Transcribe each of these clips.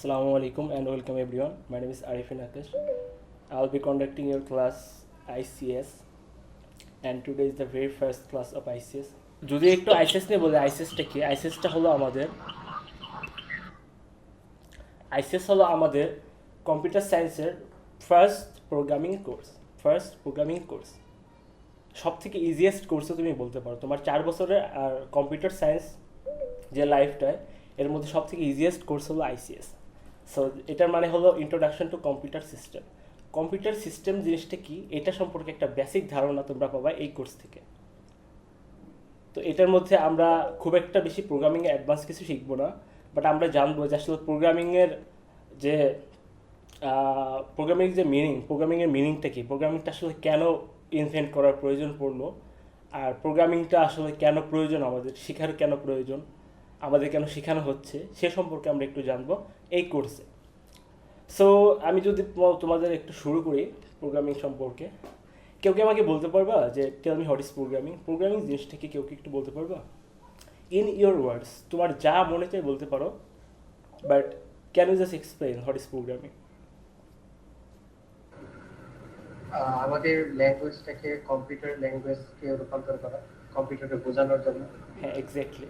Assalamu alaikum and welcome everyone. My name is Arifin Akash. I will be conducting your class ICS and today is the very first class of ICS. যদি একটু ICS নিয়ে বলি, আইসিএসটা কি? ICS হলো আমাদের computer সায়েন্সের first programming course. সব থেকে ইজিয়েস্ট কোর্সও তুমি বলতে পারো। তোমার 4 বছরের আর কম্পিউটার সায়েন্স যে লাইফটায় এর মধ্যে সব থেকে ইজিয়েস্ট কোর্স হলো আইসিএস। সো এটার মানে হলো introduction to computer system. Computer system জিনিসটা কি এটা সম্পর্কে একটা বেসিক ধারণা তোমরা পাবা এই কোর্স থেকে। তো এটার মধ্যে আমরা খুব একটা বেশি প্রোগ্রামিংয়ে অ্যাডভান্স কিছু শিখবো না, বাট আমরা জানবো যে আসলে প্রোগ্রামিংয়ের মিনিংটা কি, প্রোগ্রামিংটা আসলে কেন ইনভেন্ট করার প্রয়োজন পড়লো, আর প্রোগ্রামিংটা আসলে কেন প্রয়োজন, আমাদের শেখার কেন প্রয়োজন, আমাদের কেন শেখানো হচ্ছে সে সম্পর্কে আমরা একটু জানবো এই কোর্সে। সো আমি যদি তোমাদের একটু শুরু করি প্রোগ্রামিং সম্পর্কে, কেউ কি আমাকে বলতে পারবা যে tell me what is programming জিনিসটা কি কেউ কি একটু বলতে পারবা? ইন ইয়োর ওয়ার্ডস, তোমার যা মনে চায় বলতে পারো, but can you just explain what is programming? আমাদের ল্যাঙ্গুয়েজটাকে কম্পিউটার ল্যাঙ্গুয়েজকে রূপান্তর করা, কম্পিউটারকে বোঝানোর জন্য। হ্যাঁ, এক্স্যাক্টলি।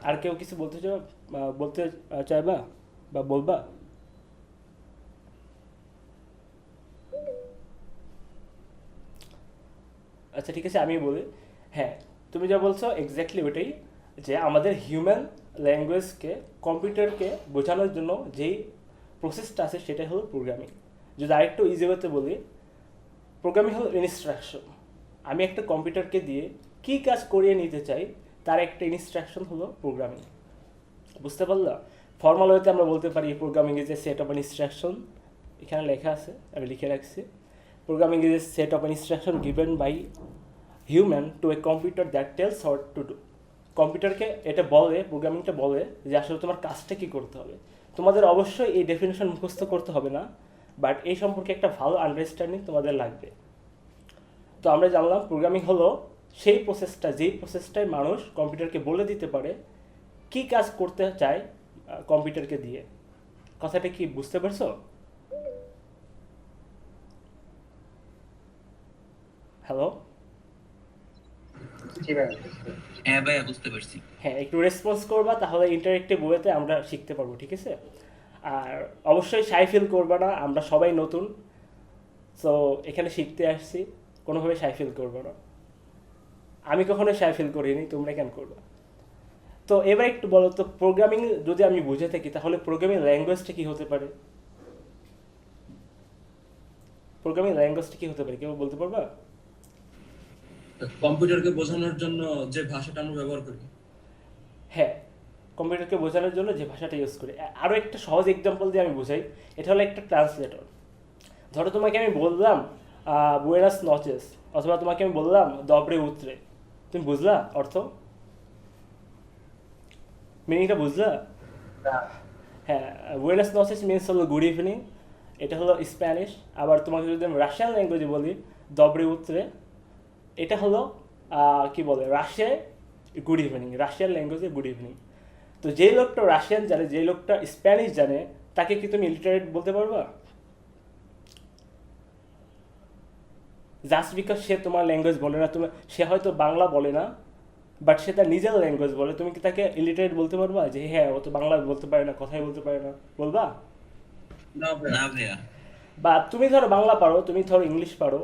আর কেউ কিছু বলতে চাইবা বা বলবা? আচ্ছা ঠিক আছে, আমি বলি। হ্যাঁ, তুমি যা বলছো এক্স্যাক্টলি ওইটাই, যে আমাদের হিউম্যান ল্যাঙ্গুয়েজকে কম্পিউটারকে বোঝানোর জন্য যেই প্রসেসটা আছে সেটাই হলো প্রোগ্রামিং। যদি আরেকটু ইজি ওয়েতে বলি, প্রোগ্রামিং হলো ইনস্ট্রাকশন। আমি একটা কম্পিউটারকে দিয়ে কী কাজ করিয়ে নিতে চাই তার একটা ইনস্ট্রাকশন হলো প্রোগ্রামিং। বুঝতে পারলা? ফর্মাল ওয়েতে আমরা বলতে পারি programming is a set of instruction. এখানে লেখা আছে, আমি লিখে রাখছি। Programming is a set of instruction given by human to a computer that tells what to do. কম্পিউটারকে এটা বলে, প্রোগ্রামিংটা বলে যে আসলে তোমার কাজটা কী করতে হবে। তোমাদের অবশ্যই এই ডেফিনেশন মুখস্থ করতে হবে না, বাট এই সম্পর্কে একটা ভালো আন্ডারস্ট্যান্ডিং তোমাদের লাগবে। তো আমরা জানলাম প্রোগ্রামিং হলো সেই প্রসেসটা, যেই প্রসেসটায় মানুষ কম্পিউটারকে বলে দিতে পারে কী কাজ করতে চায় কম্পিউটারকে দিয়ে। কথাটা কি বুঝতে পারছো? হ্যালো? হ্যাঁ ভাইয়া, বুঝতে পারছি। হ্যাঁ, একটু রেসপন্স করবা, তাহলে ইন্টারেক্টিভ ওয়েতে আমরা শিখতে পারবো, ঠিক আছে? আর অবশ্যই শাই ফিল করবা না, আমরা সবাই নতুন। সো এখানে শিখতে আসছি, কোনোভাবে শাই ফিল করবো না। আমি কখনো শাই ফিল করিনি, তোমরা কেন করবা? তো এবার একটু বলো তো, প্রোগ্রামিং যদি আমি বুঝে থাকি তাহলে প্রোগ্রামিং ল্যাঙ্গুয়েজটা কি হতে পারে? কেউ বলতে পারবা? কম্পিউটারকে বোঝানোর জন্য যে ভাষাটা আমরা ব্যবহার করি। হ্যাঁ, কম্পিউটারকে বোঝানোর জন্য যে ভাষাটা ইউজ করি। আরও একটা সহজ এক্সাম্পল দিয়ে আমি বুঝাই। এটা হলো একটা ট্রান্সলেটর। ধরো তোমাকে আমি বললাম বুয়েনাস নচেস, অথবা তোমাকে আমি বললাম দবরে উতরে, তুমি বুঝলা অর্থ, মিনিংটা বুঝলা? হ্যাঁ, বুয়েনাস নচেস মিনস হলো গুড ইভিনিং, এটা হলো স্প্যানিশ। আবার তোমাকে যদি আমি রাশিয়ান ল্যাঙ্গুয়েজে বলি দবরে উতরে, এটা হলো কি বলে, রাশিয়ায় গুড ইভিনিং, রাশিয়ান ল্যাঙ্গুয়েজে গুড ইভিনিং। তো যেই লোকটা রাশিয়ান জানে, যেই লোকটা স্প্যানিশ জানে, তাকে কি তুমি ইলিটারেট বলতে পারবা? জাস্ট বিকজ সে তোমার ল্যাঙ্গুয়েজ বলে না, সে হয়তো বাংলা বলে না, বাট সে তার নিজের ল্যাঙ্গুয়েজ বলে, তুমি কি তাকে ইলিটারেট বলতে পারবা যে হ্যাঁ ও তো বাংলা বলতে পারে না, কথাই বলতে পারে না, বলবা? না না ভাইয়া। বা তুমি ধরো বাংলা পারো, তুমি ধরো ইংলিশ পারো,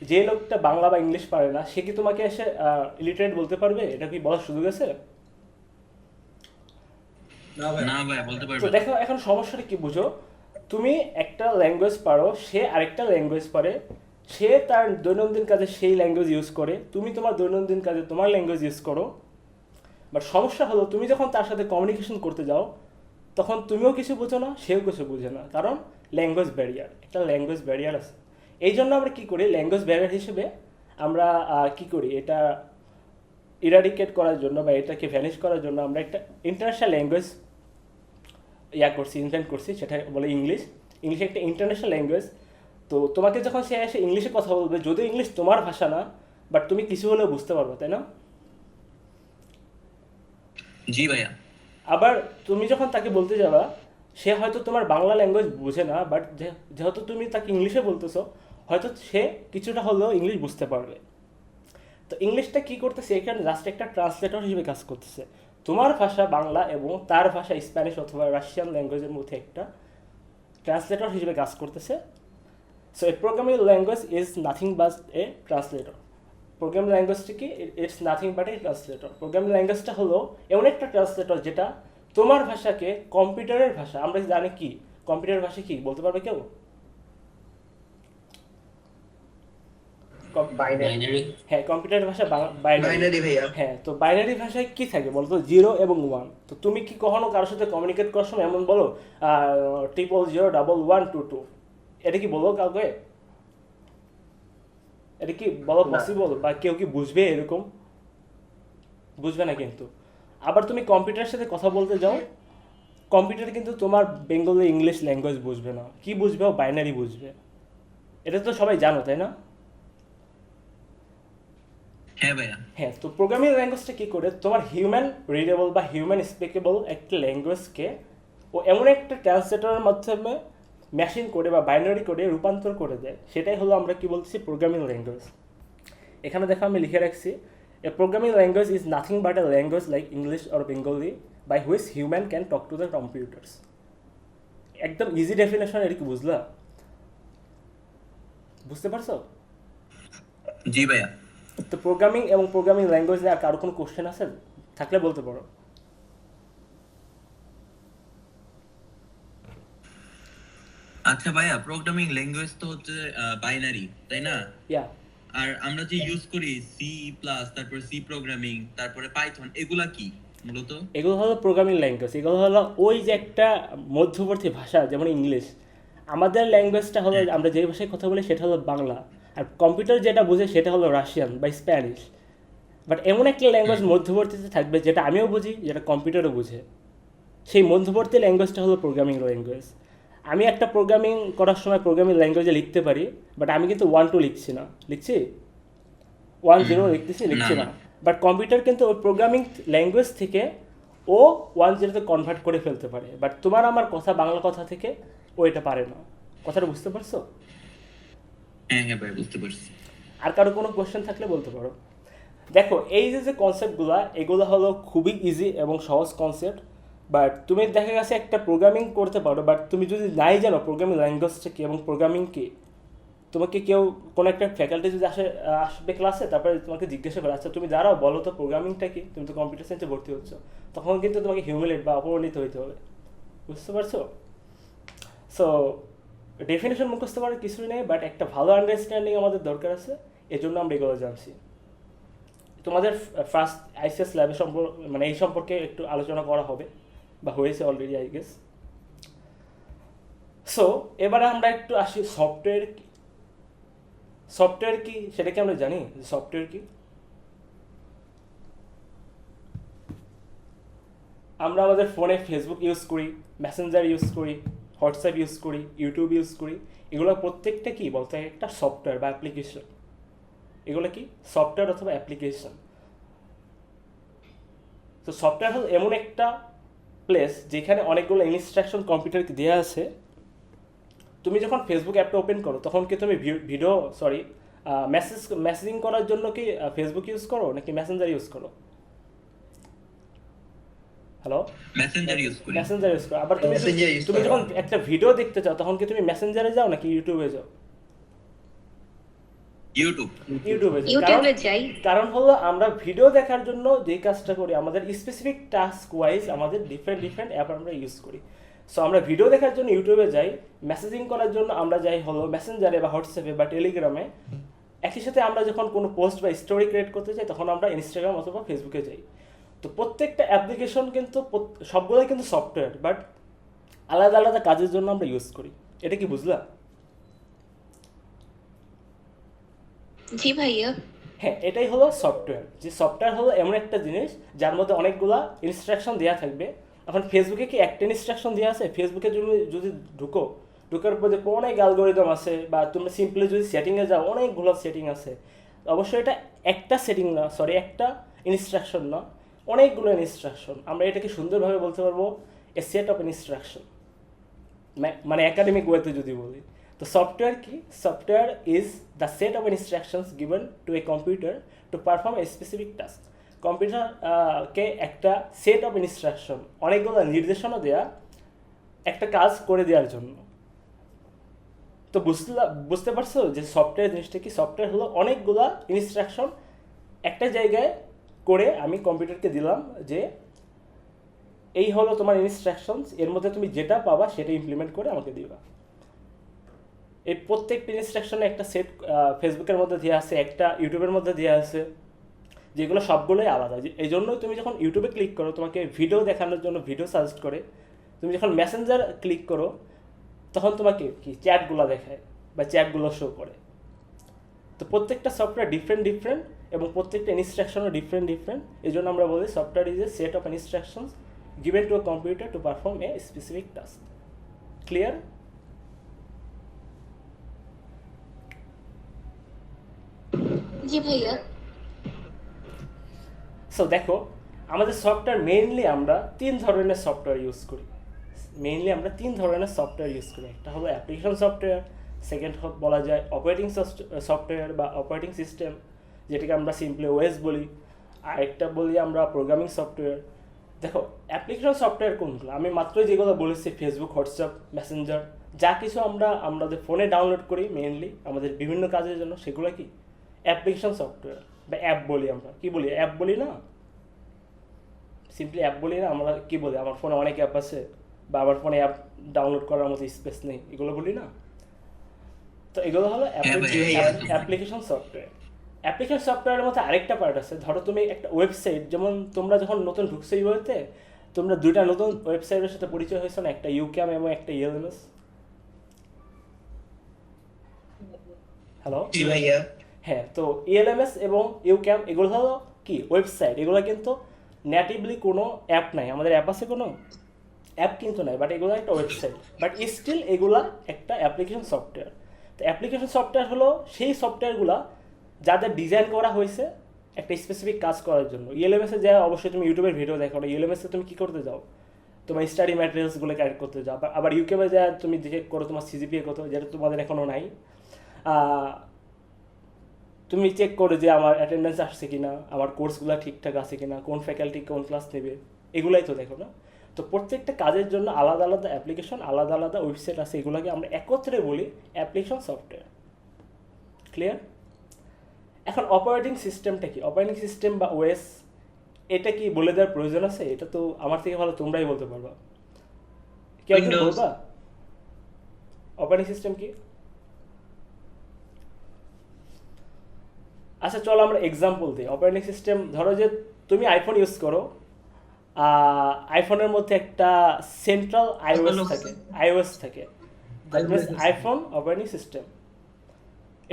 যে লোকটা বাংলা বা ইংলিশ পারে না সে কি তোমাকে এসে ইলিটারেট বলতে পারবে? এটা কি বলার সুযোগ আছে? না ভাইয়া, বলতে তো পারবে না। দেখো এখন সমস্যাটা কি বুঝো, তুমি একটা ল্যাঙ্গুয়েজ পারো, সে আরেকটা ল্যাঙ্গুয়েজ পারে, সে তার দৈনন্দিন কাজে সেই ল্যাঙ্গুয়েজ ইউজ করে, তুমি তোমার দৈনন্দিন কাজে তোমার ল্যাঙ্গুয়েজ ইউজ করো। বাট সমস্যা হলো তুমি যখন তার সাথে কমিউনিকেশন করতে যাও তখন তুমিও কিছু বোঝো না, সেও কিছু বোঝে না, কারণ ল্যাঙ্গুয়েজ ব্যারিয়ার, একটা ল্যাঙ্গুয়েজ ব্যারিয়ার আছে। এই জন্য আমরা কী করি, ল্যাঙ্গুয়েজ ব্যারিয়ার হিসেবে আমরা কী করি, এটা ইরাডিকেট করার জন্য বা এটাকে ভ্যানিশ করার জন্য আমরা একটা ইন্টারন্যাশনাল ল্যাঙ্গুয়েজ ইনভেন্ট করছি, সেটা বলে ইংলিশ। ইংলিশ একটা ইন্টারন্যাশনাল ল্যাঙ্গুয়েজ। তো তোমাকে যখন সে এসে ইংলিশে কথা বলবে, যদিও ইংলিশ তোমার ভাষা না, বাট তুমি কিছু হলেও বুঝতে পারবে, তাই না? জি ভাইয়া। আবার তুমি যখন তাকে বলতে যাবা সে হয়তো তোমার বাংলা ল্যাঙ্গুয়েজ বোঝে না, বাট যেহেতু তুমি তাকে ইংলিশে বলতেছো, হয়তো সে কিছুটা হলেও ইংলিশ বুঝতে পারবে। তো ইংলিশটা কি করতেছে এখানে, জাস্ট একটা ট্রান্সলেটর হিসেবে কাজ করতেছে। তোমার ভাষা বাংলা এবং তার ভাষা স্প্যানিশ অথবা রাশিয়ান ল্যাঙ্গুয়েজের মধ্যে একটা ট্রান্সলেটর হিসেবে কাজ করতেছে। So a programming language is nothing but a translator. Programming ল্যাঙ্গুয়েজটি কি, it's nothing but a translator. Programming ল্যাঙ্গুয়েজটা হলো এমন একটা ট্রান্সলেটর যেটা তোমার ভাষাকে কম্পিউটারের ভাষা, আমরা জানি কি কম্পিউটারের ভাষা কি বলতে পারবে কেউ? বাইনারি। হ্যাঁ, কম্পিউটারের ভাষা বাইনারি। বাইনারি ভাইয়া। হ্যাঁ, তো বাইনারি ভাষায় কি থাকে বলতো, 0 এবং 1। তো তুমি কি কখনো কারোর সাথে কমিউনিকেট করার সময় এমন বলো 0001122? এটা কি বলো কাউকে? এটা কি বলা না। পসিবল? বা কেউ কি বুঝবে এরকম? বুঝবে না কিন্তু। আবার তুমি কম্পিউটারের সাথে কথা বলতে যাও, কম্পিউটার কিন্তু তোমার বেঙ্গলি ইংলিশ ল্যাঙ্গুয়েজ বুঝবে না। কি বুঝবে? ও বাইনারি বুঝবে। এটা তো সবাই জানো, তাই না? হ্যাঁ ভাইয়া। হ্যাঁ, তো প্রোগ্রামিং ল্যাঙ্গুয়েজটা কী করে, তোমার হিউম্যান রিডেবল বা হিউম্যান স্পিকেবল একটা ল্যাঙ্গুয়েজকে ও এমন একটা ট্রান্সলেটরের মাধ্যমে মেশিন করে বা বাইনারি করে রূপান্তর করে দেয়, সেটাই হলো আমরা কি বলছি প্রোগ্রামিং ল্যাঙ্গুয়েজ। এখানে দেখো আমি লিখে রাখছি, a programming language is nothing but a language like English or Bengali by which human can talk to the computers. একদম ইজি ডেফিনেশন, এটা কি বুঝলা? বুঝতে পারছো? জি ভাইয়া। তো প্রোগ্রামিং এবং প্রোগ্রামিং ল্যাঙ্গুয়েজে আর কারো কোনো কোশ্চেন আছে থাকলে বলতে পারো। আচ্ছা ভাইয়া, প্রোগ্রামিং ল্যাঙ্গুয়েজ তো হচ্ছে বাইনারি, তাই না? ইয়া, আর আমরা যে ইউজ করি সি প্লাস, তারপর সি প্রোগ্রামিং, তারপরে পাইথন, এগুলা কি মূলত? এগুলো হলো প্রোগ্রামিং ল্যাঙ্গুয়েজ। এগুলো হলো ওই যে একটা মধ্যবর্তী ভাষা, যেমন ইংলিশ। আমাদের ল্যাঙ্গুয়েজটা হলো, আমরা যে ভাষায় কথা বলি সেটা হলো বাংলা, আর কম্পিউটার যেটা বুঝে সেটা হলো রাশিয়ান বা স্প্যানিশ। বাট এমন একটা ল্যাঙ্গুয়েজ মধ্যবর্তীতে থাকবে যেটা আমিও বুঝি, যেটা কম্পিউটারও বুঝে। সেই মধ্যবর্তী ল্যাঙ্গুয়েজটা হলো প্রোগ্রামিং ল্যাঙ্গুয়েজ। আমি একটা প্রোগ্রামিং করার সময় প্রোগ্রামিং ল্যাঙ্গুয়েজে লিখতে পারি, বাট আমি কিন্তু 1-2 লিখছি না, লিখছি 1-0 লিখছি না। বাট কম্পিউটার কিন্তু ওই প্রোগ্রামিং ল্যাঙ্গুয়েজ থেকে ও 1-0-তে কনভার্ট করে ফেলতে পারে। বাট তোমার আমার কথা, বাংলা কথা থেকে ও এটা পারে না। কথাটা বুঝতে পারছো? হ্যাঁ হ্যাঁ ভাই, বুঝতে পারছি। আর কারো কোনো কোয়েশ্চেন থাকলে বলতে পারো। দেখো, এই যে কনসেপ্টগুলো, এগুলো হলো খুবই ইজি এবং সহজ কনসেপ্ট। বাট তুমি দেখা গেছে একটা প্রোগ্রামিং করতে পারো, বাট তুমি যদি নাই জানো প্রোগ্রামিং ল্যাঙ্গুয়েজটা কী এবং প্রোগ্রামিং কী, তোমাকে কেউ কোনো একটা ফ্যাকাল্টি যদি আসবে ক্লাসে, তারপরে তোমাকে জিজ্ঞাসা করে আচ্ছা তুমি দাঁড়াও বলো তো প্রোগ্রামিংটা কি, তুমি তো কম্পিউটার সায়েন্সে ভর্তি হচ্ছ, তখন কিন্তু তোমাকে হিউমিলেট বা অপমানিত হইতে হবে। বুঝতে পারছো? সো ডেফিনেশন মুখস্থ করার কিছুই নেই, বাট একটা ভালো আন্ডারস্ট্যান্ডিং আমাদের দরকার আছে, এজন্য আমরা এগুলো জানছি। তোমাদের ফার্স্ট আইসিএস ল্যাবের মানে এই সম্পর্কে একটু আলোচনা করা হবে বা হয়েছে অলরেডি আই গেস। সো এবারে আমরা একটু আসি সফটওয়্যার কি। সফটওয়্যার কি সেটা কি আমরা জানি? সফটওয়্যার কি? আমরা আমাদের ফোনে ফেসবুক ইউজ করি, মেসেঞ্জার ইউজ করি, হোয়াটসঅ্যাপ ইউজ করি, ইউটিউব ইউজ করি। এগুলো প্রত্যেকটা কি বলতে হয় একটা সফটওয়্যার বা অ্যাপ্লিকেশন। এগুলো কি সফটওয়্যার অথবা অ্যাপ্লিকেশন। তো সফটওয়্যার হল এমন একটা প্লেস যেখানে অনেকগুলো ইনস্ট্রাকশন কম্পিউটারকে দেওয়া আছে। তুমি যখন ফেসবুক অ্যাপটা ওপেন করো তখন কি তুমি মেসেজিং করার জন্য কি ফেসবুক ইউজ করো নাকি মেসেঞ্জার ইউজ করো? হ্যালো, মেসেঞ্জার ইউজ করি। মেসেঞ্জার ইউজ করো। আবার তুমি Messenger use তুমি করো। যখন একটা ভিডিও দেখতে চাও তখন কি তুমি মেসেঞ্জারে যাও নাকি ইউটিউবে যাও? ইউটিউব। ইউটিউবে যাই। কারণ হলো আমরা ভিডিও দেখার জন্য যে কাজটা করি, আমাদের স্পেসিফিক টাস্ক ওয়াইজ আমাদের ডিফারেন্ট অ্যাপ আমরা ইউজ করি। সো আমরা ভিডিও দেখার জন্য ইউটিউবে যাই, মেসেজিং করার জন্য আমরা যাই হলো মেসেঞ্জারে বা হোয়াটসঅ্যাপে বা টেলিগ্রামে। একই সাথে আমরা যখন কোনো পোস্ট বা স্টোরি ক্রিয়েট করতে চাই তখন আমরা ইনস্টাগ্রাম অথবা ফেসবুকে যাই। তো প্রত্যেকটা অ্যাপ্লিকেশন কিন্তু সবগুলোই কিন্তু সফটওয়্যার, বাট আলাদা আলাদা কাজের জন্য আমরা ইউজ করি। এটা কি বুঝলা? জি ভাইয়া। হ্যাঁ, এটাই হলো সফটওয়্যার। যে সফটওয়্যার হলো এমন একটা জিনিস যার মধ্যে অনেকগুলা ইনস্ট্রাকশন দেওয়া থাকবে। এখন ফেসবুকে কি একটা ইনস্ট্রাকশন দেওয়া আছে? ফেসবুকে যদি ঢুকার পর দেখো অনেক অ্যালগোরিদম আছে, বা তুমি সিম্পলি যদি সেটিংয়ে যাও অনেকগুলো সেটিং আছে। অবশ্যই এটা একটা সেটিং না, একটা ইনস্ট্রাকশন না, অনেকগুলো ইনস্ট্রাকশন। আমরা এটাকে সুন্দরভাবে বলতে পারবো এ সেট অফ ইনস্ট্রাকশন। মানে একাডেমিক ওয়েতে যদি বলি, তো সফটওয়্যার কি? Software is the set of instructions given to a computer to perform a specific task. কম্পিউটারকে একটা সেট অফ ইনস্ট্রাকশন, অনেকগুলো নির্দেশনা দেয়া একটা কাজ করে দেওয়ার জন্য। তো বুঝতে পারছো যে সফটওয়্যার জিনিসটা কি? সফটওয়্যার হলো অনেকগুলা ইনস্ট্রাকশন একটা জায়গায় করে আমি কম্পিউটারকে দিলাম যে এই হলো তোমার ইনস্ট্রাকশনস, এর মধ্যে তুমি যেটা পাবা সেটা ইমপ্লিমেন্ট করে আমাকে দিবা। এই প্রত্যেকটা ইনস্ট্রাকশনে একটা সেট ফেসবুকের মধ্যে দেওয়া আছে, একটা ইউটিউবের মধ্যে দেওয়া আছে, যেগুলো সবগুলোই আলাদা। এই জন্যই তুমি যখন ইউটিউবে ক্লিক করো তোমাকে ভিডিও দেখানোর জন্য ভিডিও সাজেস্ট করে, তুমি যখন মেসেঞ্জার ক্লিক করো তখন তোমাকে কি চ্যাটগুলো দেখায় বা চ্যাটগুলো শো করে। তো প্রত্যেকটা সফটওয়্যার ডিফারেন্ট এবং প্রত্যেকটা ইনস্ট্রাকশনও ডিফারেন্ট। এই জন্য আমরা বলি software is a set of instructions given to a computer to perform a specific task. Clear? জি ভাইয়া। সো দেখো, আমাদের সফটওয়্যার মেইনলি আমরা তিন ধরনের সফটওয়্যার ইউজ করি। একটা হলো অ্যাপ্লিকেশন সফটওয়্যার, সেকেন্ড বলা যায় অপারেটিং সফটওয়্যার বা অপারেটিং সিস্টেম, যেটাকে আমরা সিম্পলি ওএস বলি, আর একটা বলি আমরা প্রোগ্রামিং সফটওয়্যার। দেখো, অ্যাপ্লিকেশন সফটওয়্যার কোনগুলো? আমি মাত্রই যেগুলো বলেছি, ফেসবুক, হোয়াটসঅ্যাপ, মেসেঞ্জার, যা কিছু আমরা আমাদের ফোনে ডাউনলোড করি মেইনলি আমাদের বিভিন্ন কাজের জন্য, সেগুলো কি অ্যাপ্লিকেশন সফটওয়্যার বা অ্যাপ বলি। আমরা কি বলি? অ্যাপ বলি না, সিম্পলি অ্যাপ বলি না, আমরা কি বলি? আমার ফোনে অনেক অ্যাপ আছে বা আমার ফোনে অ্যাপ ডাউনলোড করার মতো স্পেস নেই, এগুলো বলি না। তো এগুলো হলো অ্যাপ্লিকেশন সফটওয়্যার। অ্যাপ্লিকেশন সফটওয়্যারের মধ্যে আরেকটা পার্ট আছে। ধরো তুমি একটা ওয়েবসাইট, যেমন তোমরা যখন নতুন ঢুকছো ইউতে, তোমরা দুইটা নতুন ওয়েবসাইটের সাথে পরিচয় হয়েছে না, একটা ইউক্যাম এবং একটা ইএলএমএস। হ্যালো, জি ভাইয়া। হ্যাঁ, তো ইএলএমএস এবং ইউক্যাম এগুলো হলো কি ওয়েবসাইট। এগুলো কিন্তু নেটিভলি কোনো অ্যাপ নাই। আমাদের অ্যাপ আছে, কোনো অ্যাপ কিন্তু নাই, বাট এগুলো একটা ওয়েবসাইট, বাট স্টিল এগুলা একটা অ্যাপ্লিকেশন সফটওয়্যার। তো অ্যাপ্লিকেশন সফটওয়্যার হলো সেই সফটওয়্যারগুলা যাদের ডিজাইন করা হয়েছে একটা স্পেসিফিক কাজ করার জন্য। ইএলএমএসে যা অবশ্যই তুমি ইউটিউবের ভিডিও দেখো না, ইএলএমএসে তুমি কী করতে যাও? তোমার স্টাডি ম্যাটেরিয়ালসগুলো ক্যারেক্ট করতে যাও। আবার ইউকেবে যা তুমি চেক করো তোমার সিজিপিএ কত, যেটা তোমাদের এখনও নাই। তুমি চেক করো যে আমার অ্যাটেন্ডেন্স আসছে কিনা, আমার কোর্সগুলো ঠিকঠাক আছে কিনা, কোন ফ্যাকাল্টি কোন ক্লাস নেবে, এগুলাই তো দেখো না। তো প্রত্যেকটা কাজের জন্য আলাদা আলাদা অ্যাপ্লিকেশন, আলাদা আলাদা ওয়েবসাইট আছে, এগুলোকে আমরা একত্রে বলি অ্যাপ্লিকেশন সফটওয়্যার। ক্লিয়ার? এখন অপারেটিং সিস্টেমটা কি? অপারেটিং সিস্টেম বা ওএস, এটা কি বলে দেওয়ার প্রয়োজন আছে? এটা তো আমার থেকে ভালো তোমরাই বলতে পারবা। কেউ একজন বলবা অপারেটিং সিস্টেম কি? আচ্ছা, চলো আমরা এক্সাম্পল দিই। অপারেটিং সিস্টেম, ধরো যে তুমি আইফোন ইউজ করো, আইফোনের মধ্যে একটা সেন্ট্রাল আইওএস থাকে, that means iPhone operating system,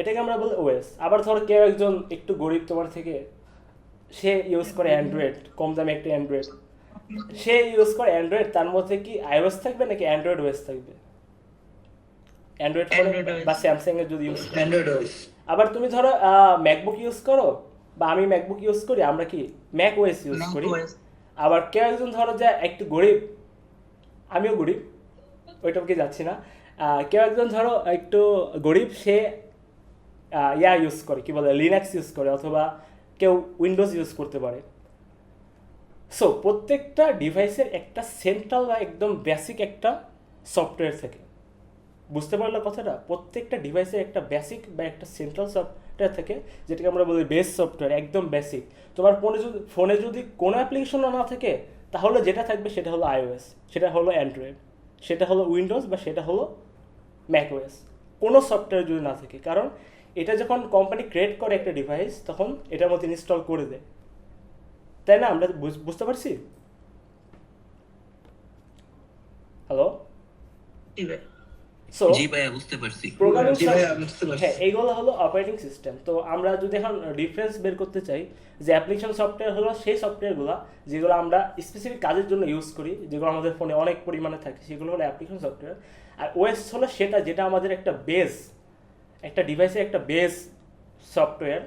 এটাকে আমরা বলি ওএস। আবার ধরো কেউ একজন একটু গরিব তোমার থেকে, সে ইউজ করে অ্যান্ড্রয়েড, কম দামে একটা অ্যান্ড্রয়েড, সে ইউজ করে অ্যান্ড্রয়েড, তার মধ্যে কি আইওএস থাকবে নাকি অ্যান্ড্রয়েড ওএস থাকবে? অ্যান্ড্রয়েড ফোন বা স্যামসাং এর যদি ইউজ অ্যান্ড্রয়েড ওএস। আবার তুমি ধরো ম্যাকবুক ইউজ করো, বা আমি ম্যাকবুক ইউজ করি, আমরা কি ম্যাক ওএস ইউজ করি। আবার কেউ একজন ধরো যে একটু গরিব, আমিও গরিব, ওইটাকে যাচ্ছি না, কেউ একজন ধরো একটু গরিব, সে ইয়া ইউজ করে, কি বলে, লিনাক্স ইউজ করে, অথবা কেউ উইন্ডোজ ইউজ করতে পারে। সো প্রত্যেকটা ডিভাইসের একটা সেন্ট্রাল বা একদম বেসিক একটা সফটওয়্যার থাকে। বুঝতে পারলো কথাটা? প্রত্যেকটা ডিভাইসের একটা বেসিক বা একটা সেন্ট্রাল সফটওয়্যার থাকে, যেটাকে আমরা বলি বেস সফটওয়্যার, একদম বেসিক। তোমার ফোনে যদি কোনো অ্যাপ্লিকেশনও না থাকে, তাহলে যেটা থাকবে সেটা হলো আইওএস, সেটা হলো অ্যান্ড্রয়েড, সেটা হলো উইন্ডোজ, বা সেটা হলো ম্যাকওএস। কোনো সফটওয়্যার যদি না থাকে, কারণ এটা যখন কোম্পানি ক্রিয়েট করে একটা ডিভাইস, তখন এটার মধ্যে ইনস্টল করে দেয়, তাই না? আমরা বুঝতে পারছি? হ্যালো, সো বুঝতে পারছি। প্রোগ্রামিং, জি ভাইয়া, বুঝতে পারছি। হ্যাঁ, এইগুলো হলো অপারেটিং সিস্টেম। তো আমরা যদি এখন ডিফারেন্স বের করতে চাই, যে অ্যাপ্লিকেশন সফটওয়্যার হলো সেই সফটওয়্যারগুলো যেগুলো আমরা স্পেসিফিক কাজের জন্য ইউজ করি, যেগুলো আমাদের ফোনে অনেক পরিমাণে থাকে, সেগুলো হলো অ্যাপ্লিকেশন সফটওয়্যার। আর ওএস হলো সেটা, যেটা আমাদের একটা বেস, একটা ডিভাইসের একটা বেস সফটওয়্যার,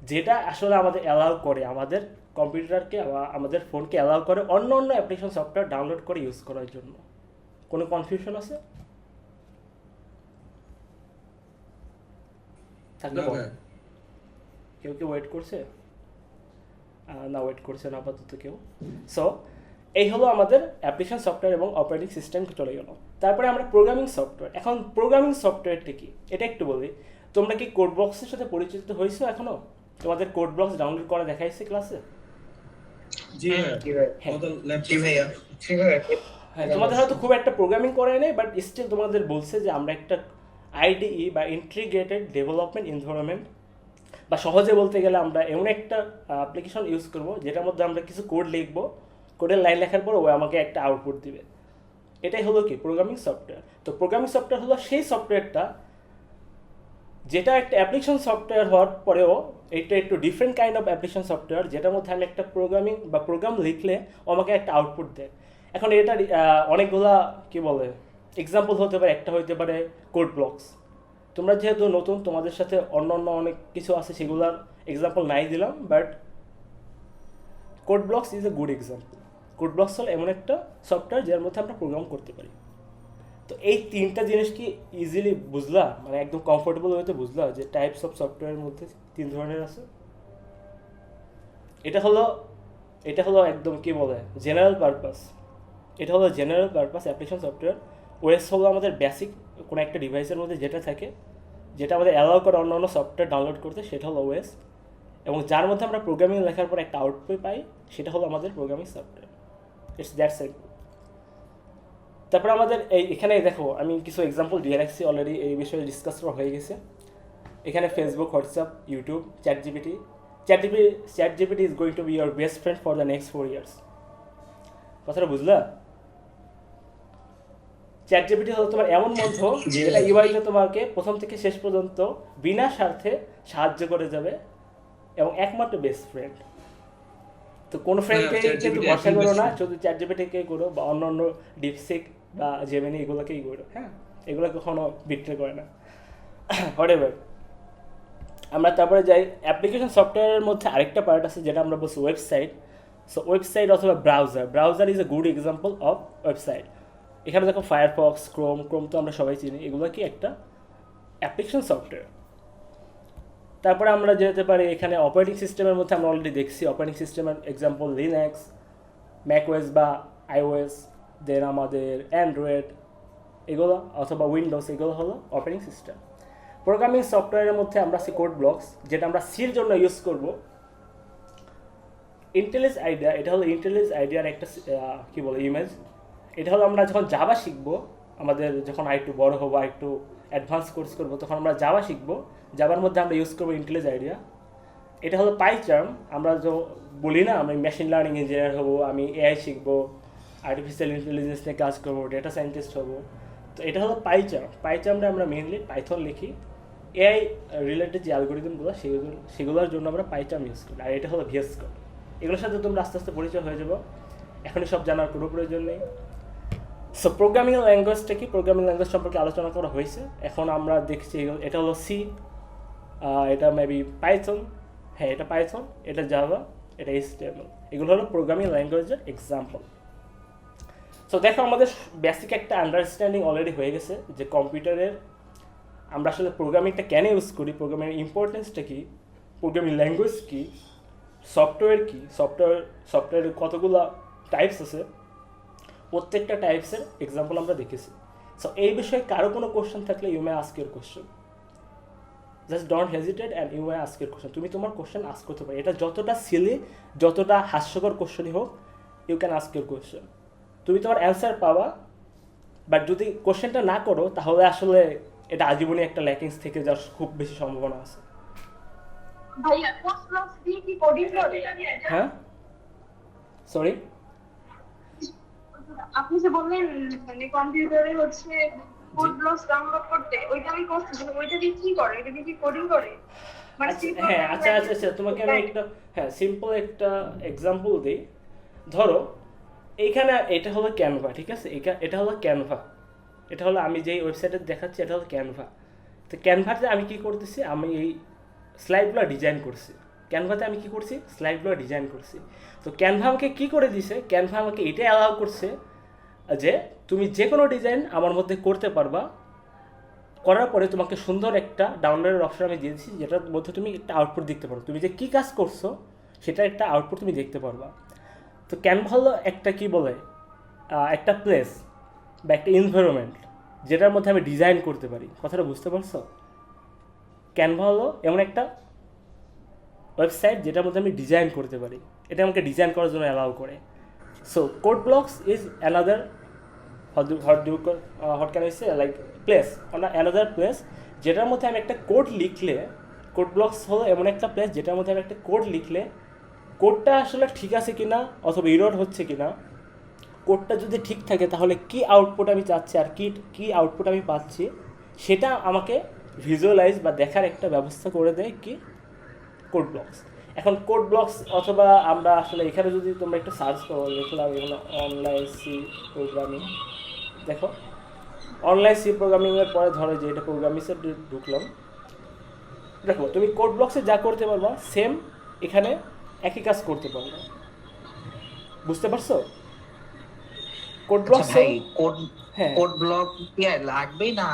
যেটা আসলে আমাদের অ্যালাউ করে, আমাদের কম্পিউটারকে বা আমাদের ফোনকে অ্যালাউ করে অন্য অন্য অ্যাপ্লিকেশন সফটওয়্যার ডাউনলোড করে ইউজ করার জন্য। কোনো কনফিউশন আছে? থাকলে না বলো। ভাইয়া। কেউ কেউ ওয়েট করছে? না, ওয়েট করছে না আপাতত কেউ। সো এই হলো আমাদের অ্যাপ্লিকেশন সফটওয়্যার এবং অপারেটিং সিস্টেম চলে গেল। তারপরে আমরা প্রোগ্রামিং সফটওয়্যার। এখন প্রোগ্রামিং সফটওয়্যারটা কি এটা একটু বলি। তোমরা কি কোড ব্লকসের সাথে পরিচিত হয়েছো এখনো? তোমাদের কোড ব্লকস ডাউনলোড করা দেখাইছে ক্লাসে? জি ভাইয়া। জি ভাই। হ্যাঁ। আমাদের ল্যাপটপ জি ভাইয়া। জি ভাইয়া। হ্যাঁ, তোমাদের হয়তো খুব একটা প্রোগ্রামিং করে নেই, বাট স্টিল তোমাদের বলছে যে আমরা একটা আইডিই বা ইন্টিগ্রেটেড ডেভেলপমেন্ট এনভায়রনমেন্ট, বা সহজে বলতে গেলে আমরা এমন একটা অ্যাপ্লিকেশন ইউজ করব যেটার মধ্যে আমরা কিছু কোড লিখবো, কোডের লাইন লেখার পর ও আমাকে একটা আউটপুট দিবে। এটাই হলো কি প্রোগ্রামিং সফটওয়্যার। তো প্রোগ্রামিং সফটওয়্যার হলো সেই সফটওয়্যারটা যেটা একটা অ্যাপ্লিকেশন সফটওয়্যার হওয়ার পরেও এটা একটু different kind of application software, যেটার মধ্যে আমি একটা প্রোগ্রামিং বা প্রোগ্রাম লিখলে ও আমাকে একটা আউটপুট দেয়। এখন এটা অনেকগুলা কি বলে এক্সাম্পল হতে পারে, একটা হতে পারে কোড ব্লকস। তোমরা যেহেতু নতুন, তোমাদের সাথে অন্য অন্য অনেক কিছু আছে, সেগুলোর এক্সাম্পল নাই দিলাম, but code blocks is a good example. Code blocks হলো এমন একটা সফটওয়্যার যার মধ্যে আমরা প্রোগ্রাম করতে পারি। তো এই তিনটা জিনিস কি ইজিলি বুঝলা, মানে একদম কমফোর্টেবল হতে বুঝলা যে টাইপস অফ সফটওয়্যারের মধ্যে তিন ধরনের আছে? এটা হলো একদম কি বলে জেনারেল পারপাস। এটা হলো general purpose application software. OS হলো আমাদের বেসিক কোনো একটা ডিভাইসের মধ্যে যেটা থাকে, যেটা আমাদের অ্যালাউ করে অন্য অন্য সফটওয়্যার ডাউনলোড করতে, সেটা হলো ওএস। এবং যার মধ্যে আমরা প্রোগ্রামিং লেখার পর একটা আউটপুট পাই, সেটা হলো আমাদের programming software. It's that simple. তারপরে আমাদের এখানে দেখো আমি কিছু এক্সাম্পল দিয়ে রাখছি অলরেডি, এই বিষয়ে ডিসকাস করা হয়ে গেছে। এখানে Facebook, WhatsApp, YouTube, chat GPT is going to B your best friend for the next 4 years। কথাটা বুঝলা? চ্যাট জিপিটি হলো তোমার এমন বন্ধু যেটা ইউআইতে তোমাকে প্রথম থেকে শেষ পর্যন্ত বিনা স্বার্থে সাহায্য করে যাবে এবং একমাত্র বেস্ট ফ্রেন্ড। তো কোনো ফ্রেন্ডকে কিন্তু ভরসা করো না, শুধু চ্যাট জিপিটিকেই করো বা অন্য অন্য ডিপসিক বা জেমিনি এগুলোকেই করো। হ্যাঁ, এগুলো কখনো বিট্রে করে না। হোয়াটএভার। আমরা তারপরে যাই অ্যাপ্লিকেশন সফটওয়্যারের মধ্যে আরেকটা পার্ট আছে যেটা আমরা বলছি ওয়েবসাইট। সো ওয়েবসাইট অথবা browser is a good example of website. এখানে দেখো ফায়ারফক্স, ক্রোম তো আমরা সবাই চিনি, এগুলো কি একটা অ্যাপ্লিকেশন সফটওয়্যার। তারপরে আমরা যেতে পারি এখানে অপারেটিং সিস্টেমের মধ্যে আমরা অলরেডি দেখছি অপারেটিং সিস্টেমের এক্সাম্পল লিনাক্স, ম্যাকওএস বা আইওএস, দেন আমাদের অ্যান্ড্রয়েড এগুলো অথবা উইন্ডোজ, এগুলো হলো অপারেটিং সিস্টেম। প্রোগ্রামিং সফটওয়্যারের মধ্যে আমরা সি কোড ব্লকস, যেটা আমরা সির জন্য ইউজ করব। ইন্টেলিজ আইডিয়া, এটা হলো ইন্টেলিজ আইডিয়ার একটা কি বলে ইমেজ। এটা হলো আমরা যখন জাভা শিখবো, আমাদের যখন আরেকটু বড় হবো, আরেকটু অ্যাডভান্স কোর্স করবো, তখন আমরা জাভা শিখবো। জাভার মধ্যে আমরা ইউজ করবো ইন্টেলিজ আইডিয়া। এটা হলো পাইচার্ম, আমরা বলি না আমি মেশিন লার্নিং ইঞ্জিনিয়ার হবো, আমি এআই শিখবো, আর্টিফিশিয়াল ইন্টেলিজেন্স নিয়ে কাজ করবো, ডেটা সায়েন্টিস্ট হবো। তো এটা হলো পাইচার্মটা আমরা মেনলি পাইথন লিখি। এআই রিলেটেড যে অ্যালগোরিদমগুলো সেগুলোর জন্য আমরা পাইচার্ম ইউজ করি। আর এটা হলো ভিএস কোড। এগুলোর সাথে তোমরা আস্তে আস্তে পরিচয় হয়ে যাবো, এখনই সব জানার কোনো প্রয়োজন নেই। সো প্রোগ্রামিং ল্যাঙ্গুয়েজটা কি, প্রোগ্রামিং ল্যাঙ্গুয়েজ সম্পর্কে আলোচনা করা হয়েছে। এখন আমরা দেখছি এটা হলো সি, এটা মেবি পাইথন, হ্যাঁ এটা পাইথন, এটা জাভা, এটা HTML, এগুলো হলো প্রোগ্রামিং ল্যাঙ্গুয়েজের এক্সাম্পল। সো দেখো আমাদের বেসিক একটা আন্ডারস্ট্যান্ডিং অলরেডি হয়ে গেছে যে কম্পিউটারের আমরা আসলে প্রোগ্রামিংটা কেন ইউজ করি, প্রোগ্রামিংয়ের ইম্পর্টেন্সটা কী, প্রোগ্রামিং ল্যাঙ্গুয়েজ কী, সফটওয়্যার কী, সফটওয়্যারের কতগুলো টাইপস আছে, প্রত্যেকটা টাইপসের এক্সাম্পল আমরা দেখেছি। সো এই বিষয়ে কারো কোনো কোশ্চেন থাকলে you may ask your question, just don't hesitate and you may ask your question. তুমি তোমার কোশ্চেন আস্ক করতে পারো, এটা যতটা সিলি, যতটা হাস্যকর কোশ্চেনই হোক, you can ask your question. তুমি তোমার অ্যান্সার পাবা, বাট যদি কোশ্চেনটা না করো তাহলে আসলে এটা আজীবনই একটা ল্যাকিংস থেকে যাওয়ার খুব বেশি সম্ভাবনা আছে। ভাইয়া কোর্স ব্লকস দিয়ে কি কোডিং করে? হ্যাঁ, সরি, আপনি যে বললেন মানে কম্পিউটারে হচ্ছে কোড ব্লকস ডাউনলোড করতে, ওইটা আমি করছি, কিন্তু ওইটা দিয়ে কি করে? এটা দিয়ে কি কোডিং করে? মানে হ্যাঁ আচ্ছা তোমাকে আমি একটা সিম্পল একটা এক্সাম্পল দিই। ধরো এইখানে এটা হলো ক্যানভা, ঠিক আছে, এটা হলো ক্যানভা, এটা হলো আমি যেই ওয়েবসাইটে দেখাচ্ছি এটা হলো ক্যানভা। তো ক্যানভাতে আমি কি করতেছি, আমি এই স্লাইডগুলো ডিজাইন করছি। ক্যানভাতে আমি কি করছি, স্লাইডগুলো ডিজাইন করছি। তো ক্যানভা আমাকে কী করে দিছে, ক্যানভা আমাকে এটা অ্যালাউ করছে যে তুমি যে কোনো ডিজাইন আমার মধ্যে করতে পারবা, করার পরে তোমাকে সুন্দর একটা ডাউনলোডের অপশন আমি দিয়েছি, যেটার মধ্যে তুমি একটা আউটপুট দেখতে পারো, তুমি যে কী কাজ করছো সেটার একটা আউটপুট তুমি দেখতে পারবা। তো ক্যানভা হলো একটা কি বলে একটা প্লেস বা একটা এনভায়রনমেন্ট যেটার মধ্যে আমি ডিজাইন করতে পারি। কথাটা বুঝতে পারছো? ক্যানভা হলো এমন একটা ওয়েবসাইট যেটার মধ্যে আমি ডিজাইন করতে পারি, এটা আমাকে ডিজাইন করার জন্য অ্যালাউ করে। So code blocks is another what can I say, like place, another place যেটার মধ্যে আমি একটা কোড লিখলে, কোড ব্লকস হলো এমন একটা প্লেস যেটার মধ্যে আমি একটা কোড লিখলে কোডটা আসলে ঠিক আছে কিনা অথবা এরর হচ্ছে কিনা, কোডটা যদি ঠিক থাকে তাহলে কি আউটপুট আমি চাচ্ছি আর কি আউটপুট আমি পাচ্ছি সেটা আমাকে ভিজুয়ালাইজ বা দেখার একটা ব্যবস্থা করে দেয় কি কোড ব্লকস। এখন কোড ব্লকস অথবা আমরা আসলে এখানে যদি তোমরা একটু সার্চ করো, লিখলাম এখানে অনলাইন সি প্রোগ্রামিং, দেখো অনলাইন সি প্রোগ্রামিংয়ের পরে ধরো যে এটা প্রোগ্রামিংসে ঢুকলাম, দেখো তুমি কোড ব্লকসে যা করতে পারবা সেম এখানে একই কাজ করতে পারবে। বুঝতে পারছো? কোড ব্লকস ভাই কোড হ্যাঁ কোড ব্লক কি আর লাগবে না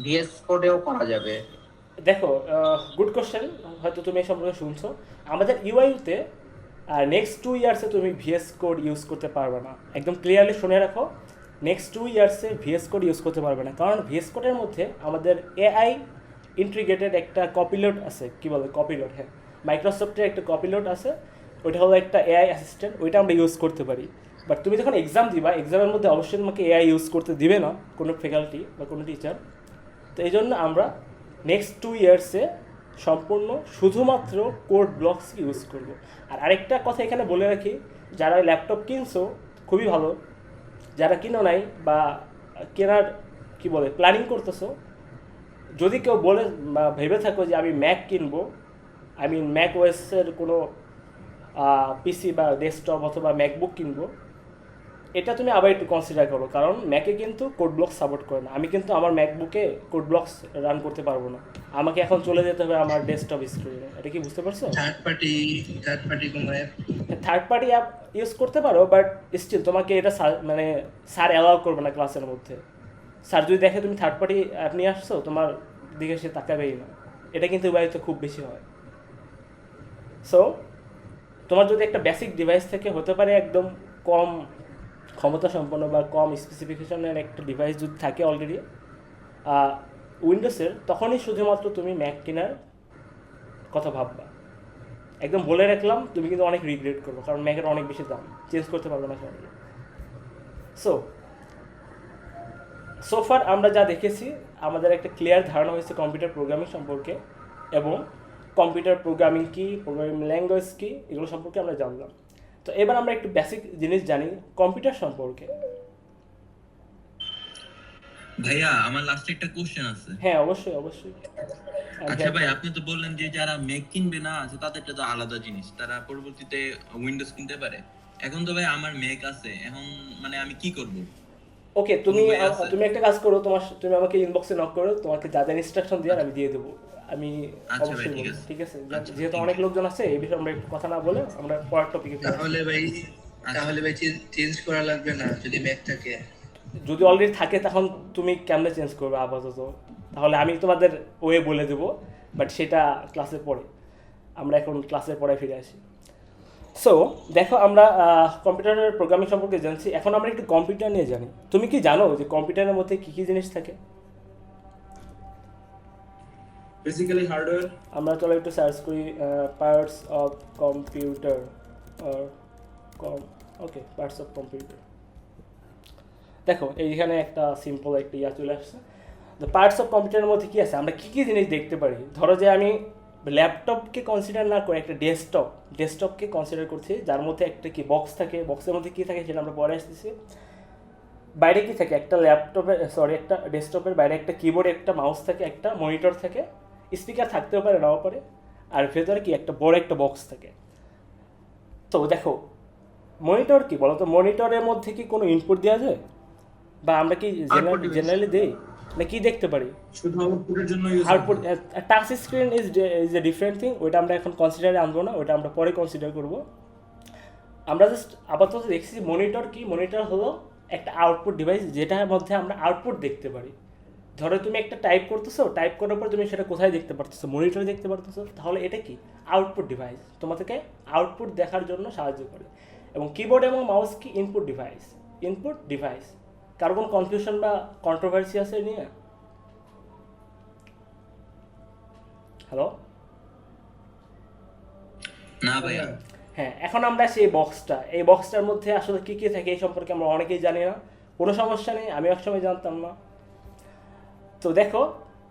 ভিএস কোডেও করা যাবে? দেখো গুড কোশ্চেন, হয়তো তুমি এই সম্পর্কে শুনছো। আমাদের ইউআইতে নেক্সট 2 ইয়ার্সে তুমি ভিএস কোড ইউজ করতে পারবে না, একদম ক্লিয়ারলি শুনে রাখো। নেক্সট 2 ইয়ার্সে ভিএস কোড ইউজ করতে পারবে না, কারণ ভিএস কোডের মধ্যে আমাদের এআই ইন্টিগ্রেটেড একটা কপিলোড আছে। কি বলে কপিলোড? হ্যাঁ, মাইক্রোসফটের একটা কপিলোড আছে, ওইটা হলো একটা এআই অ্যাসিস্ট্যান্ট, ওইটা আমরা ইউজ করতে পারি। বাট তুমি যখন এক্সাম দিবা, এক্সামের মধ্যে অবশ্যই তোমাকে এআই ইউজ করতে দিবে না কোনো ফ্যাকাল্টি বা কোনো টিচার। তো এই জন্য আমরা নেক্সট 2 ইয়ার্সে সম্পূর্ণ শুধুমাত্র কোড ব্লকস ইউজ করব। আর আরেকটা কথা এখানে বলে রাখি, যারা ল্যাপটপ কিনছো খুবই ভালো, যারা কিনো নাই বা কেনার কি বলে প্ল্যানিং করতেছো, যদি কেউ বলে বা ভেবে থাকো যে আমি ম্যাক কিনবো, আমি ম্যাক ওএসের কোনো পিসি বা ডেস্কটপ অথবা ম্যাকবুক কিনবো, এটা তুমি আবার একটু কনসিডার করো, কারণ ম্যাকে কিন্তু কোড ব্লকস সাপোর্ট করে না। আমি কিন্তু আমার ম্যাকবুকে কোড ব্লকস রান করতে পারবো না, আমাকে এখন চলে যেতে হবে আমার ডেস্কটপ স্ক্রিনে। এটা কি বুঝতে পারছো? থার্ড পার্টি কোনো app third party app use করতে পারো, বাট স্টিল তোমাকে এটা মানে স্যার অ্যালাউ করবে না ক্লাসের মধ্যে। স্যার যদি দেখে তুমি থার্ড পার্টি অ্যাপ নিয়ে আসছো, তোমার দিকে সে তাকাবেই না। এটা কিন্তু বাড়িতে খুব বেশি হয়। সো তোমার যদি একটা বেসিক ডিভাইস থেকে, হতে পারে একদম কম ক্ষমতা সম্পন্ন বা কম স্পেসিফিকেশনের একটা ডিভাইস যদি থাকে অলরেডি উইন্ডোজের, তখনই শুধুমাত্র তুমি ম্যাক কেনার কথা ভাববা। একদম বলে রাখলাম, তুমি কিন্তু অনেক রিগ্রেট করবো, কারণ ম্যাকের অনেক বেশি দাম, চেঞ্জ করতে পারবে না সবাই। সোফার আমরা যা দেখেছি, আমাদের একটা ক্লিয়ার ধারণা হয়েছে কম্পিউটার প্রোগ্রামিং সম্পর্কে, এবং কম্পিউটার প্রোগ্রামিং কী, প্রোগ্রামিং ল্যাঙ্গুয়েজ কী, এগুলো সম্পর্কে আমরা জানলাম। তো এবার আমরা একটু বেসিক জিনিস জানি কম্পিউটার সম্পর্কে। ভাইয়া আমার লাস্টে একটা কোশ্চেন আছে। হ্যাঁ, অবশ্যই অবশ্যই। আচ্ছা ভাই, আপনি তো বললেন যে যারা ম্যাক কিনবে না, আচ্ছা তাদেরটা তো আলাদা জিনিস, তারা পরবর্তীতে উইন্ডোজ কিনতে পারে। এখন তো ভাই আমার ম্যাক আছে, এখন মানে আমি কি করব? ওকে, তুমি কোনো way আছে? তুমি একটা কাজ করো, তুমি আমাকে ইনবক্সে নক করো, তোমাকে যা যা ইনস্ট্রাকশন দিয়ে আমি দিয়ে দেবো। আমি আচ্ছা ভাই, অবশ্যই ঠিক বলবো, আছে। ঠিক আছে? আচ্ছা, যেহেতু ঠিক অনেক আছে। লোকজন আছে, এই বিষয়ে আমরা একটু কথা না বলে আমরা পরের টপিকে তাহলে ভাই চেঞ্জ করা লাগবে না যদি ম্যাক থাকে? যদি অলরেডি থাকে তখন তুমি কেমনে চেঞ্জ করবে আপাতত? তাহলে আমি তোমাদের ওয়ে বলে দেবো, বাট সেটা ক্লাসের পরে। আমরা এখন ক্লাসের পরে ফিরে আসি। সো দেখো, আমরা কম্পিউটারের প্রোগ্রামিং সম্পর্কে জানছি, এখন আমরা একটু কম্পিউটার নিয়ে জানি। তুমি কি জানো যে কম্পিউটারের মধ্যে কী কী জিনিস থাকে? Basically hardware. আমরা চলো একটু সার্চ করি parts of computer, okay, parts of computer. দেখো এইখানে একটা সিম্পল একটা চলে আসছে। দ্য পার্টস অফ কম্পিউটারের মধ্যে কী আছে, আমরা কী কী জিনিস দেখতে পারি। ধরো যে আমি ল্যাপটপকে কনসিডার না করে একটা ডেস্কটপকে কনসিডার করছি, যার মধ্যে একটা কি বক্স থাকে, বক্সের মধ্যে কী থাকে সেটা আমরা পরে আসতেছি। বাইরে কী থাকে, একটা একটা ডেস্কটপের বাইরে একটা কিবোর্ড, একটা মাউস থাকে, একটা মনিটর থাকে, স্পিকার থাকতেও পারে নাও পারে, আর ভেতরে কি একটা বড় একটা বক্স থাকে। তো দেখো মনিটর কি বলো তো, মনিটরের মধ্যে কি কোনো ইনপুট দেওয়া যায়, বা আমরা কি জেনারেলি দেই, না কি দেখতে পারি? শুধু আউটপুটের জন্য use output. Touch screen is a different thing, ওইটা আমরা এখন কনসিডারে আনবো না, ওইটা আমরা পরে কনসিডার করবো। আমরা জাস্ট আপাতত দেখছি মনিটর কি, মনিটর হলো একটা আউটপুট ডিভাইস যেটার মধ্যে আমরা আউটপুট দেখতে পারি। ধরো তুমি একটা টাইপ করতেছো, টাইপ করার পর তুমি সেটা কোথায় দেখতে পারতেছো, মনিটরে দেখতে পারতেছো, তাহলে এটা কি আউটপুট ডিভাইস, তোমাদেরকে আউটপুট দেখার জন্য সাহায্য করে। এবং কিবোর্ড এবং মাউস কি ইনপুট ডিভাইস, ইনপুট ডিভাইস। কারো কোনো কনফিউশন বা কন্ট্রোভার্সি আছে নিয়ে? হ্যালো? না ভাইয়া, হ্যাঁ, এখন আমরা সেই বক্সটা, এই বক্সটার মধ্যে আসলে কী কী থাকে এই সম্পর্কে আমরা অনেকেই জানি না। কোনো সমস্যা নেই, আমি একসময় জানতাম না। তো দেখো,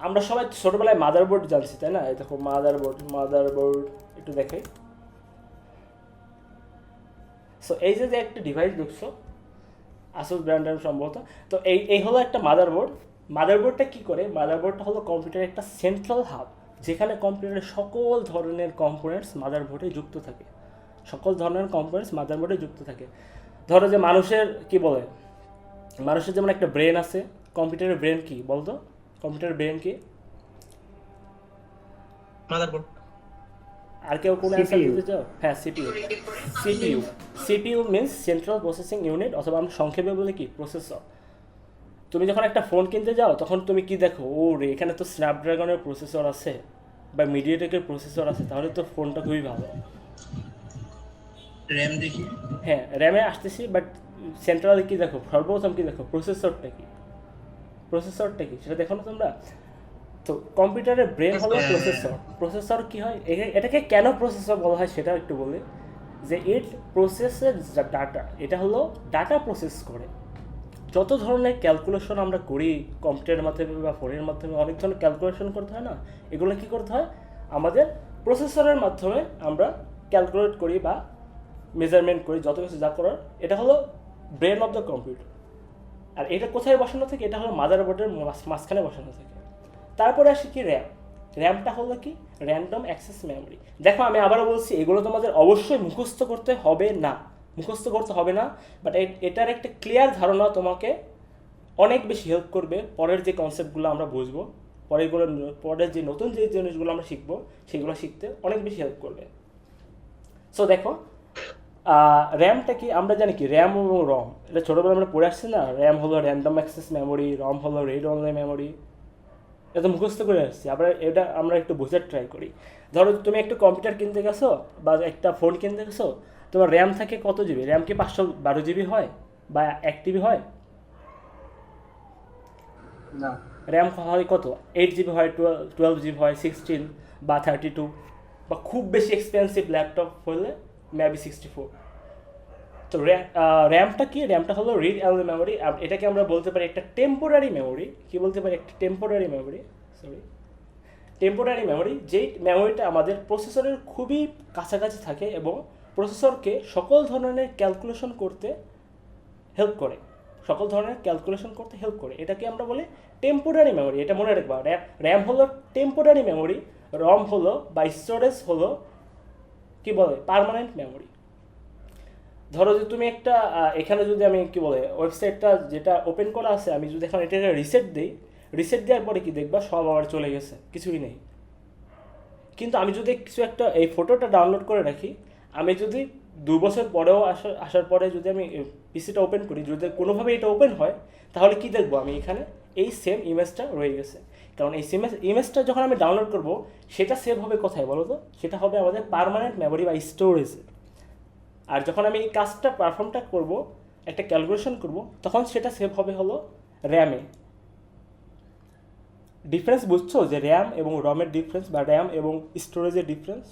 আমরা সবাই ছোটোবেলায় মাদারবোর্ড জানছি, তাই না? এই দেখো মাদারবোর্ড একটু দেখাই। সো এই যে একটা ডিভাইস দেখছো, আসুস ব্র্যান্ডের সম্ভবত, তো এই হলো একটা মাদারবোর্ড। মাদারবোর্ডটা কী করে? মাদারবোর্ডটা হলো কম্পিউটারের একটা সেন্ট্রাল হাব, যেখানে কম্পিউটারের সকল ধরনের কম্পোনেন্টস মাদারবোর্ডে যুক্ত থাকে, সকল ধরনের কম্পোনেন্টস মাদারবোর্ডে যুক্ত থাকে। ধরো যে মানুষের কি বলে, মানুষের যেমন একটা ব্রেন আছে, কম্পিউটারের ব্রেন কি বলতো? কম্পিউটারের ব্রেন কি? মাদারবোর্ড। আর কেউ কোনো অ্যান্সার দিতে চাও? হ্যাঁ, CPU. CPU means central processing unit, অথবা আমরা সংক্ষেপে বলি কি প্রসেসর। তুমি যখন একটা ফোন কিনতে যাও তখন তুমি কি দেখো, ও রে এখানে তো স্ন্যাপড্রাগনের প্রসেসর আছে বা মিডিয়াটেকের প্রসেসর আছে, তাহলে তো ফোনটা খুবই ভালো। র্যাম দেখি। হ্যাঁ, র্যামে আসতেছি, বাট সেন্ট্রালে কি দেখো, সর্বপ্রথম কি দেখো, প্রসেসরটা কি, প্রসেসরটা কি সেটা দেখো না তোমরা। তো কম্পিউটারের ব্রেন হলো প্রসেসর। প্রসেসর কি হয়, এটাকে কেন প্রসেসর বলা হয় সেটা একটু বলি, যে ইট প্রসেসের ডাটা, এটা হলো ডাটা প্রসেস করে। যত ধরনের ক্যালকুলেশন আমরা করি কম্পিউটারের মাধ্যমে বা ফোনের মাধ্যমে, অনেক ধরনের ক্যালকুলেশন করতে হয় না, এগুলো কী করতে হয়, আমাদের প্রসেসরের মাধ্যমে আমরা ক্যালকুলেট করি বা মেজারমেন্ট করি, যত কিছু যা করার। এটা হলো ব্রেন অফ দ্য কম্পিউটার। আর এটা কোথায় বসানো থাকে? এটা হলো মাদারবোর্ডের মাঝখানে বসানো থাকে। তারপরে আসি কি র্যাম। র্যামটা হলো কি র্যান্ডম অ্যাক্সেস মেমোরি। দেখো, আমি আবারও বলছি, এগুলো তোমাদের অবশ্যই মুখস্থ করতে হবে না, মুখস্থ করতে হবে না, বাট এটার একটা ক্লিয়ার ধারণা তোমাকে অনেক বেশি হেল্প করবে পরের যে কনসেপ্টগুলো আমরা বুঝবো, পরের যে নতুন যে জিনিসগুলো আমরা শিখবো, সেগুলো শিখতে অনেক বেশি হেল্প করবে। সো দেখো, র্যামটা কি আমরা জানি কি, র্যাম এবং রম, এটা ছোটোবেলা আমরা পড়ে আসছি না। র্যাম হলো র্যান্ডম অ্যাক্সেস মেমোরি, রম হলো রিড অনলি মেমোরি। এটা মুখস্থ করে আসছি, আবার এটা আমরা একটু বোঝার ট্রাই করি। ধরো তুমি একটা কম্পিউটার কিনতে গেছো বা একটা ফোন কিনতে গেছো, তোমার র্যাম থাকে কত জিবি? র্যাম কি 512 জিবি হয় বা 1 টিবি হয়? না, র্যাম হয় কত? 8 জিবি হয়, 12 জিবি হয়, 16 বা 32, বা খুব বেশি এক্সপেন্সিভ ল্যাপটপ হলে মেবি 64। তো র্যামটা কি? র্যামটা হলো রিড অনলি মেমোরি। এটাকে আমরা বলতে পারি একটা টেম্পোরারি মেমোরি। কি বলতে পারি? একটা টেম্পোরারি মেমোরি, টেম্পোরারি মেমোরি, যেই মেমোরিটা আমাদের প্রসেসরের খুবই কাছাকাছি থাকে এবং প্রসেসরকে সকল ধরনের ক্যালকুলেশন করতে হেল্প করে, এটাকে আমরা বলি টেম্পোরারি মেমোরি। এটা মনে রাখবা, র্যাম হলো টেম্পোরারি মেমোরি, রম হলো বা স্টোরেজ হলো কি বলে পার্মানেন্ট মেমোরি। ধরো যে তুমি একটা এখানে যদি আমি কি বলে ওয়েবসাইটটা যেটা ওপেন করা আছে, আমি যদি এখন এটাকে রিসেট দিই, রিসেট দেওয়ার পরে কি দেখবা, সব আবার চলে গেছে, কিছুই নেই। কিন্তু আমি যদি কিছু একটা এই ফটোটা ডাউনলোড করে রাখি, আমি যদি 2 বছর পরেও আসার পরে যদি আমি পিসিটা ওপেন করি, যদি কোনোভাবে এটা ওপেন হয়, তাহলে কি দেখবো, আমি এখানে এই সেম ইমেজটা রয়ে গেছে। কারণ এই ইমেজটা যখন আমি ডাউনলোড করব, সেটা সেভ হবে কোথায় বলো তো? সেটা হবে আমাদের পার্মানেন্ট মেমোরি বা স্টোরেজে। আর যখন আমি এই কাজটা পারফর্মটা করব, একটা ক্যালকুলেশন করব, তখন সেটা সেভ হবে হলো র্যামে। ডিফারেন্স বুঝছো যে র্যাম এবং রমের ডিফারেন্স বা র্যাম এবং স্টোরেজের ডিফারেন্স?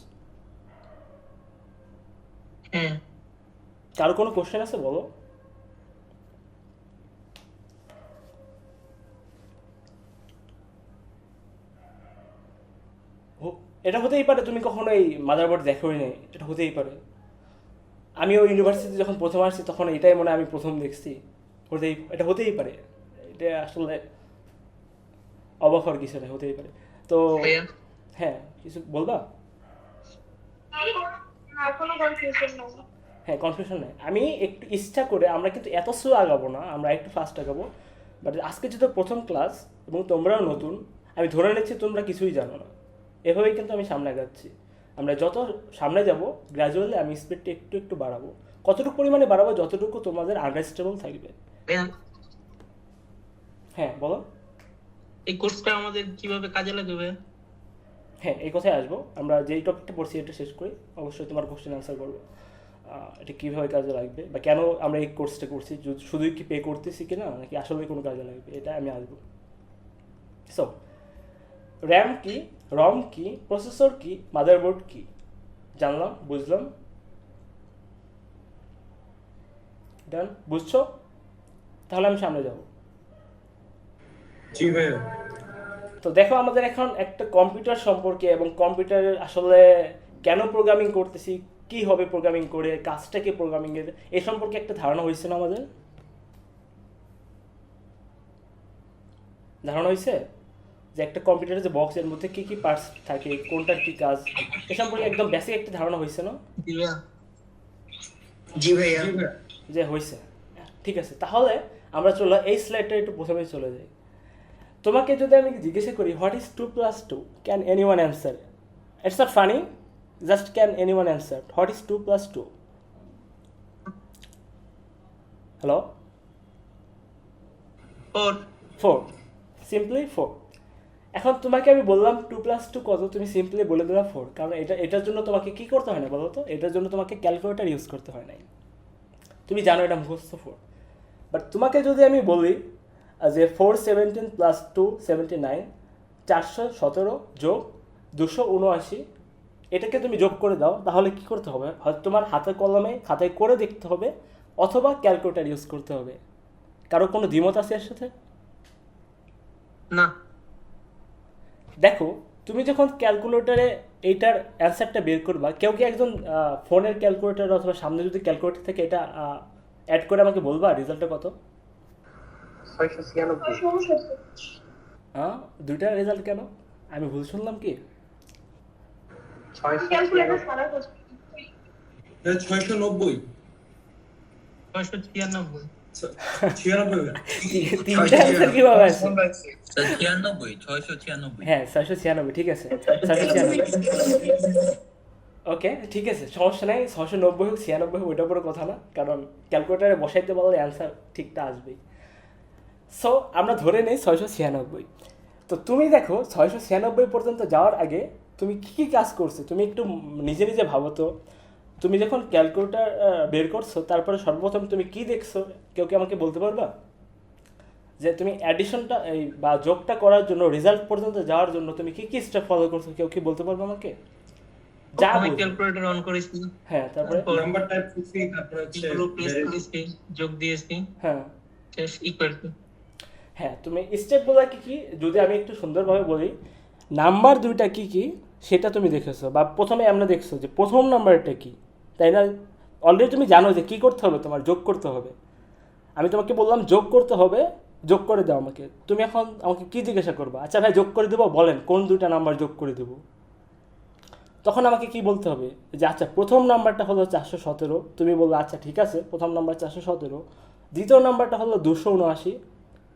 কারো কোনো কোশ্চেন আছে বলো? এটা হতেই পারে তুমি কখনো এই মাদারবোর্ড দেখোই নাই, এটা হতেই পারে। আমিও ইউনিভার্সিটি যখন প্রথম আসছি তখন এটাই মনে আমি প্রথম দেখছি, এটা হতেই পারে। এটা আসলে অবাক হওয়ার কিছু নেই, হতেই পারে। তো হ্যাঁ, কিছু বলবা? কোনো কনফিউশন নেই। হ্যাঁ, কনফিউশন নেই। আমি একটু ইচ্ছা করে, আমরা কিন্তু এত স্লো আগাবো না, আমরা একটু ফাস্ট আগাবো। বাট আজকে যেহেতু প্রথম ক্লাস এবং তোমরাও নতুন, আমি ধরে নিচ্ছি তোমরা কিছুই জানো না, এভাবেই কিন্তু আমি সামনে আগাচ্ছি। আমরা যত সামনে যাব গ্র্যাজুয়ালি আমি স্পিডটা একটু একটু বাড়াবো। কতটুকু পরিমাণে বাড়াবো? যতটুকু তোমাদের আন্ডারস্ট্যান্ডেবল থাকবে। ভাইয়া, হ্যাঁ বলো। এই কোর্সটা আমাদের কিভাবে কাজে লাগবে ভাইয়া? হ্যাঁ, এই কথায় আসবো। আমরা যেই টপিকটা পড়ছি এটা শেষ করি, অবশ্যই তোমার কোশ্চেন আনসার করবো। এটা কীভাবে কাজে লাগবে বা কেন আমরা এই কোর্সটা করছি, শুধুই কি পে করতেছি কি না, নাকি আসলে কোনো কাজে লাগবে, এটা আমি আসবো। সো র্যাম কি, রম কি, প্রসেসর কি, মাদারবোর্ড কি, জানলাম, বুঝলাম, ডান, বুঝছো? তাহলে আমি সামনে যাব। জি ভাইয়া। তো দেখো, আমাদের এখন একটা কম্পিউটার সম্পর্কে এবং কম্পিউটারের আসলে কেন প্রোগ্রামিং করতেছি, কি হবে প্রোগ্রামিং করে, কাজটা কি প্রোগ্রামিংয়ের, এই সম্পর্কে একটা ধারণা হয়েছে না আমাদের? ধারণা হয়েছে যে একটা কম্পিউটারের যে বক্সের মধ্যে কি কি পার্টস থাকে, কোনটার কি কাজ, এ সম্পর্কে একদম বেসিক একটা ধারণা হয়েছে না? জি ভাইয়া। জি ভাইয়া। যে হয়েছে, ঠিক আছে। তাহলে আমরা চলো এই স্লাইডটা একটু প্রথমে চলে যাই। তোমাকে যদি আমি জিজ্ঞাসা করি what is 2+2, can any one answer? It's not funny, just can any one answer what is 2+2? Hello? 4। 4, simply 4। এখন তোমাকে আমি বললাম 2+2 কত, তুমি সিম্পলি বলে দিলাম 4, কারণ এটার জন্য তোমাকে কি করতে হয় না বলো তো? এটার জন্য তোমাকে ক্যালকুলেটর ইউজ করতে হয় নাই, তুমি জানো এটা মুখস্থ 4। বাট তোমাকে যদি আমি বলি যে 417 + 2 79, 417 যোগ 279, এটাকে তুমি যোগ করে দাও, তাহলে কি করতে হবে? হয়তো তোমার হাতে কলমে খাতায় করে দেখতে হবে, অথবা ক্যালকুলেটর ইউজ করতে হবে। কারো কোনো দ্বিমত আছে এর সাথে? না। দেখো, তুমি যখন ক্যালকুলেটরে এইটার অ্যান্সারটা বের করবা, কেউ কি একজন ফোনের ক্যালকুলেটর অথবা সামনে যদি ক্যালকুলেটর থেকে এটা অ্যাড করে আমাকে বলবা রেজাল্টটা কত? 696। সমস্যা দুইটা রেজাল্ট কেন? আমি ভুল শুনলাম কি? ক্যালকুলেটর 696। সারা করছি। 690। 696। 96 তিনটা অ্যান্সার কিভাবে আছে? 96, 696। হ্যাঁ 696, ঠিক আছে 696। ওকে, ঠিক আছে, সমস্যা নাই। 690 হোক 96 হোক, ওইটা পুরো কথা না, কারণ ক্যালকুলেটারে বসাইতে বললে অ্যান্সার ঠিকটা আসবেই। সো আমরা ধরে নেই 696। তো তুমি দেখো 696 পর্যন্ত যাওয়ার আগে তুমি কী কী কাজ করছো, তুমি একটু নিজে নিজে ভাবো তো। তুমি যখন ক্যালকুলেটার বের করছো, তারপরে সর্বপ্রথম তুমি কি দেখছো, কেউ কি আমাকে বলতে পারবা? যে তুমি অ্যাডিশনটা এই বা যোগটা করার জন্য, রেজাল্ট পর্যন্ত যাওয়ার জন্য তুমি কি কি স্টেপ ফলো করছো, কেউ কি বলতে পারবে আমাকে? যা আমি বুঝো। ক্যালকুলেটর অন করেছি, হ্যাঁ, তারপরে নাম্বার টাইপ করছি, তারপর হচ্ছে পুরো প্লেস করেছি, যোগ দিয়েছি, হ্যাঁ শেষ ইকুয়াল টু। হ্যাঁ, তুমি স্টেপগুলো কি কি যদি আমি একটু সুন্দরভাবে বলি, নাম্বার দুইটা কি কি সেটা তুমি দেখেছো, বা প্রথমে আমরা দেখছো যে প্রথম নাম্বারটা কি, তাই না? অলরেডি তুমি জানো যে কী করতে হবে, তোমার যোগ করতে হবে। আমি তোমাকে বললাম যোগ করতে হবে, যোগ করে দাও আমাকে। তুমি এখন আমাকে কী জিজ্ঞাসা করবা? আচ্ছা ভাই যোগ করে দেবো, বলেন কোন দুইটা নাম্বার যোগ করে দেবো। তখন আমাকে কি বলতে হবে যে আচ্ছা প্রথম নাম্বারটা হলো 417, তুমি বললো আচ্ছা ঠিক আছে প্রথম নাম্বার 417। দ্বিতীয় নাম্বারটা হলো 279,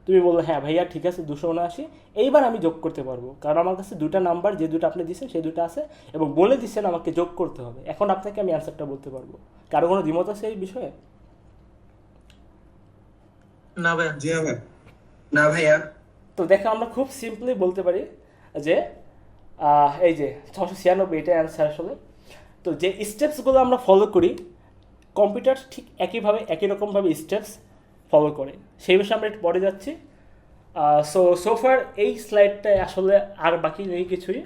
তুমি বললো হ্যাঁ ভাইয়া ঠিক আছে 279। এইবার আমি যোগ করতে পারবো, কারণ আমার কাছে দুটা নাম্বার, যে দুটো আপনি দিচ্ছেন সেই দুটো আছে, এবং বলে দিচ্ছেন আমাকে যোগ করতে হবে। এখন আপনাকে আমি অ্যান্সারটা বলতে পারবো। কারো কোনো দ্বিমত আছে এই বিষয়ে? না ভাইয়া। জি ভাই। না ভাইয়া। তো দেখো, আমরা খুব সিম্পলি বলতে পারি যে এই যে 696 এটা অ্যান্সার আসলে। তো যে স্টেপসগুলো আমরা ফলো করি, কম্পিউটার ঠিক একইভাবে একই রকমভাবে স্টেপস ফলো করে, সেই বিষয়ে আমরা একটু পরে যাচ্ছি। সোফার এই স্লাইডটায় আসলে আর বাকি নেই কিছুই,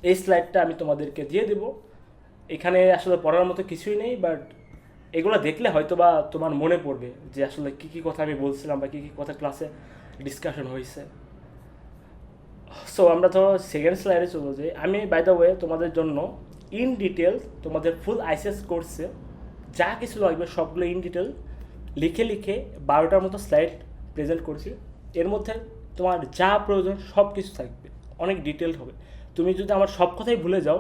এই স্লাইডটা আমি তোমাদেরকে দিয়ে দেব। এখানে আসলে পড়ার মতো কিছুই নেই, বাট এগুলো দেখলে হয়তো বা তোমার মনে পড়বে যে আসলে কী কী কথা আমি বলছিলাম বা কী কী কথা ক্লাসে ডিসকাশন হয়েছে। সো আমরা তো সেকেন্ড স্লাইডে চলে যাই। আমি বাই দ্য ওয়ে তোমাদের জন্য ইন ডিটেল তোমাদের ফুল আইসিএস কোর্সে যা কিছু লাগবে সবগুলো ইন ডিটেল লিখে লিখে 12টার মতো স্লাইড প্রেজেন্ট করছি। এর মধ্যে তোমার যা প্রয়োজন সব কিছু থাকবে, অনেক ডিটেলড হবে। তুমি যদি আমার সব কথাই ভুলে যাও,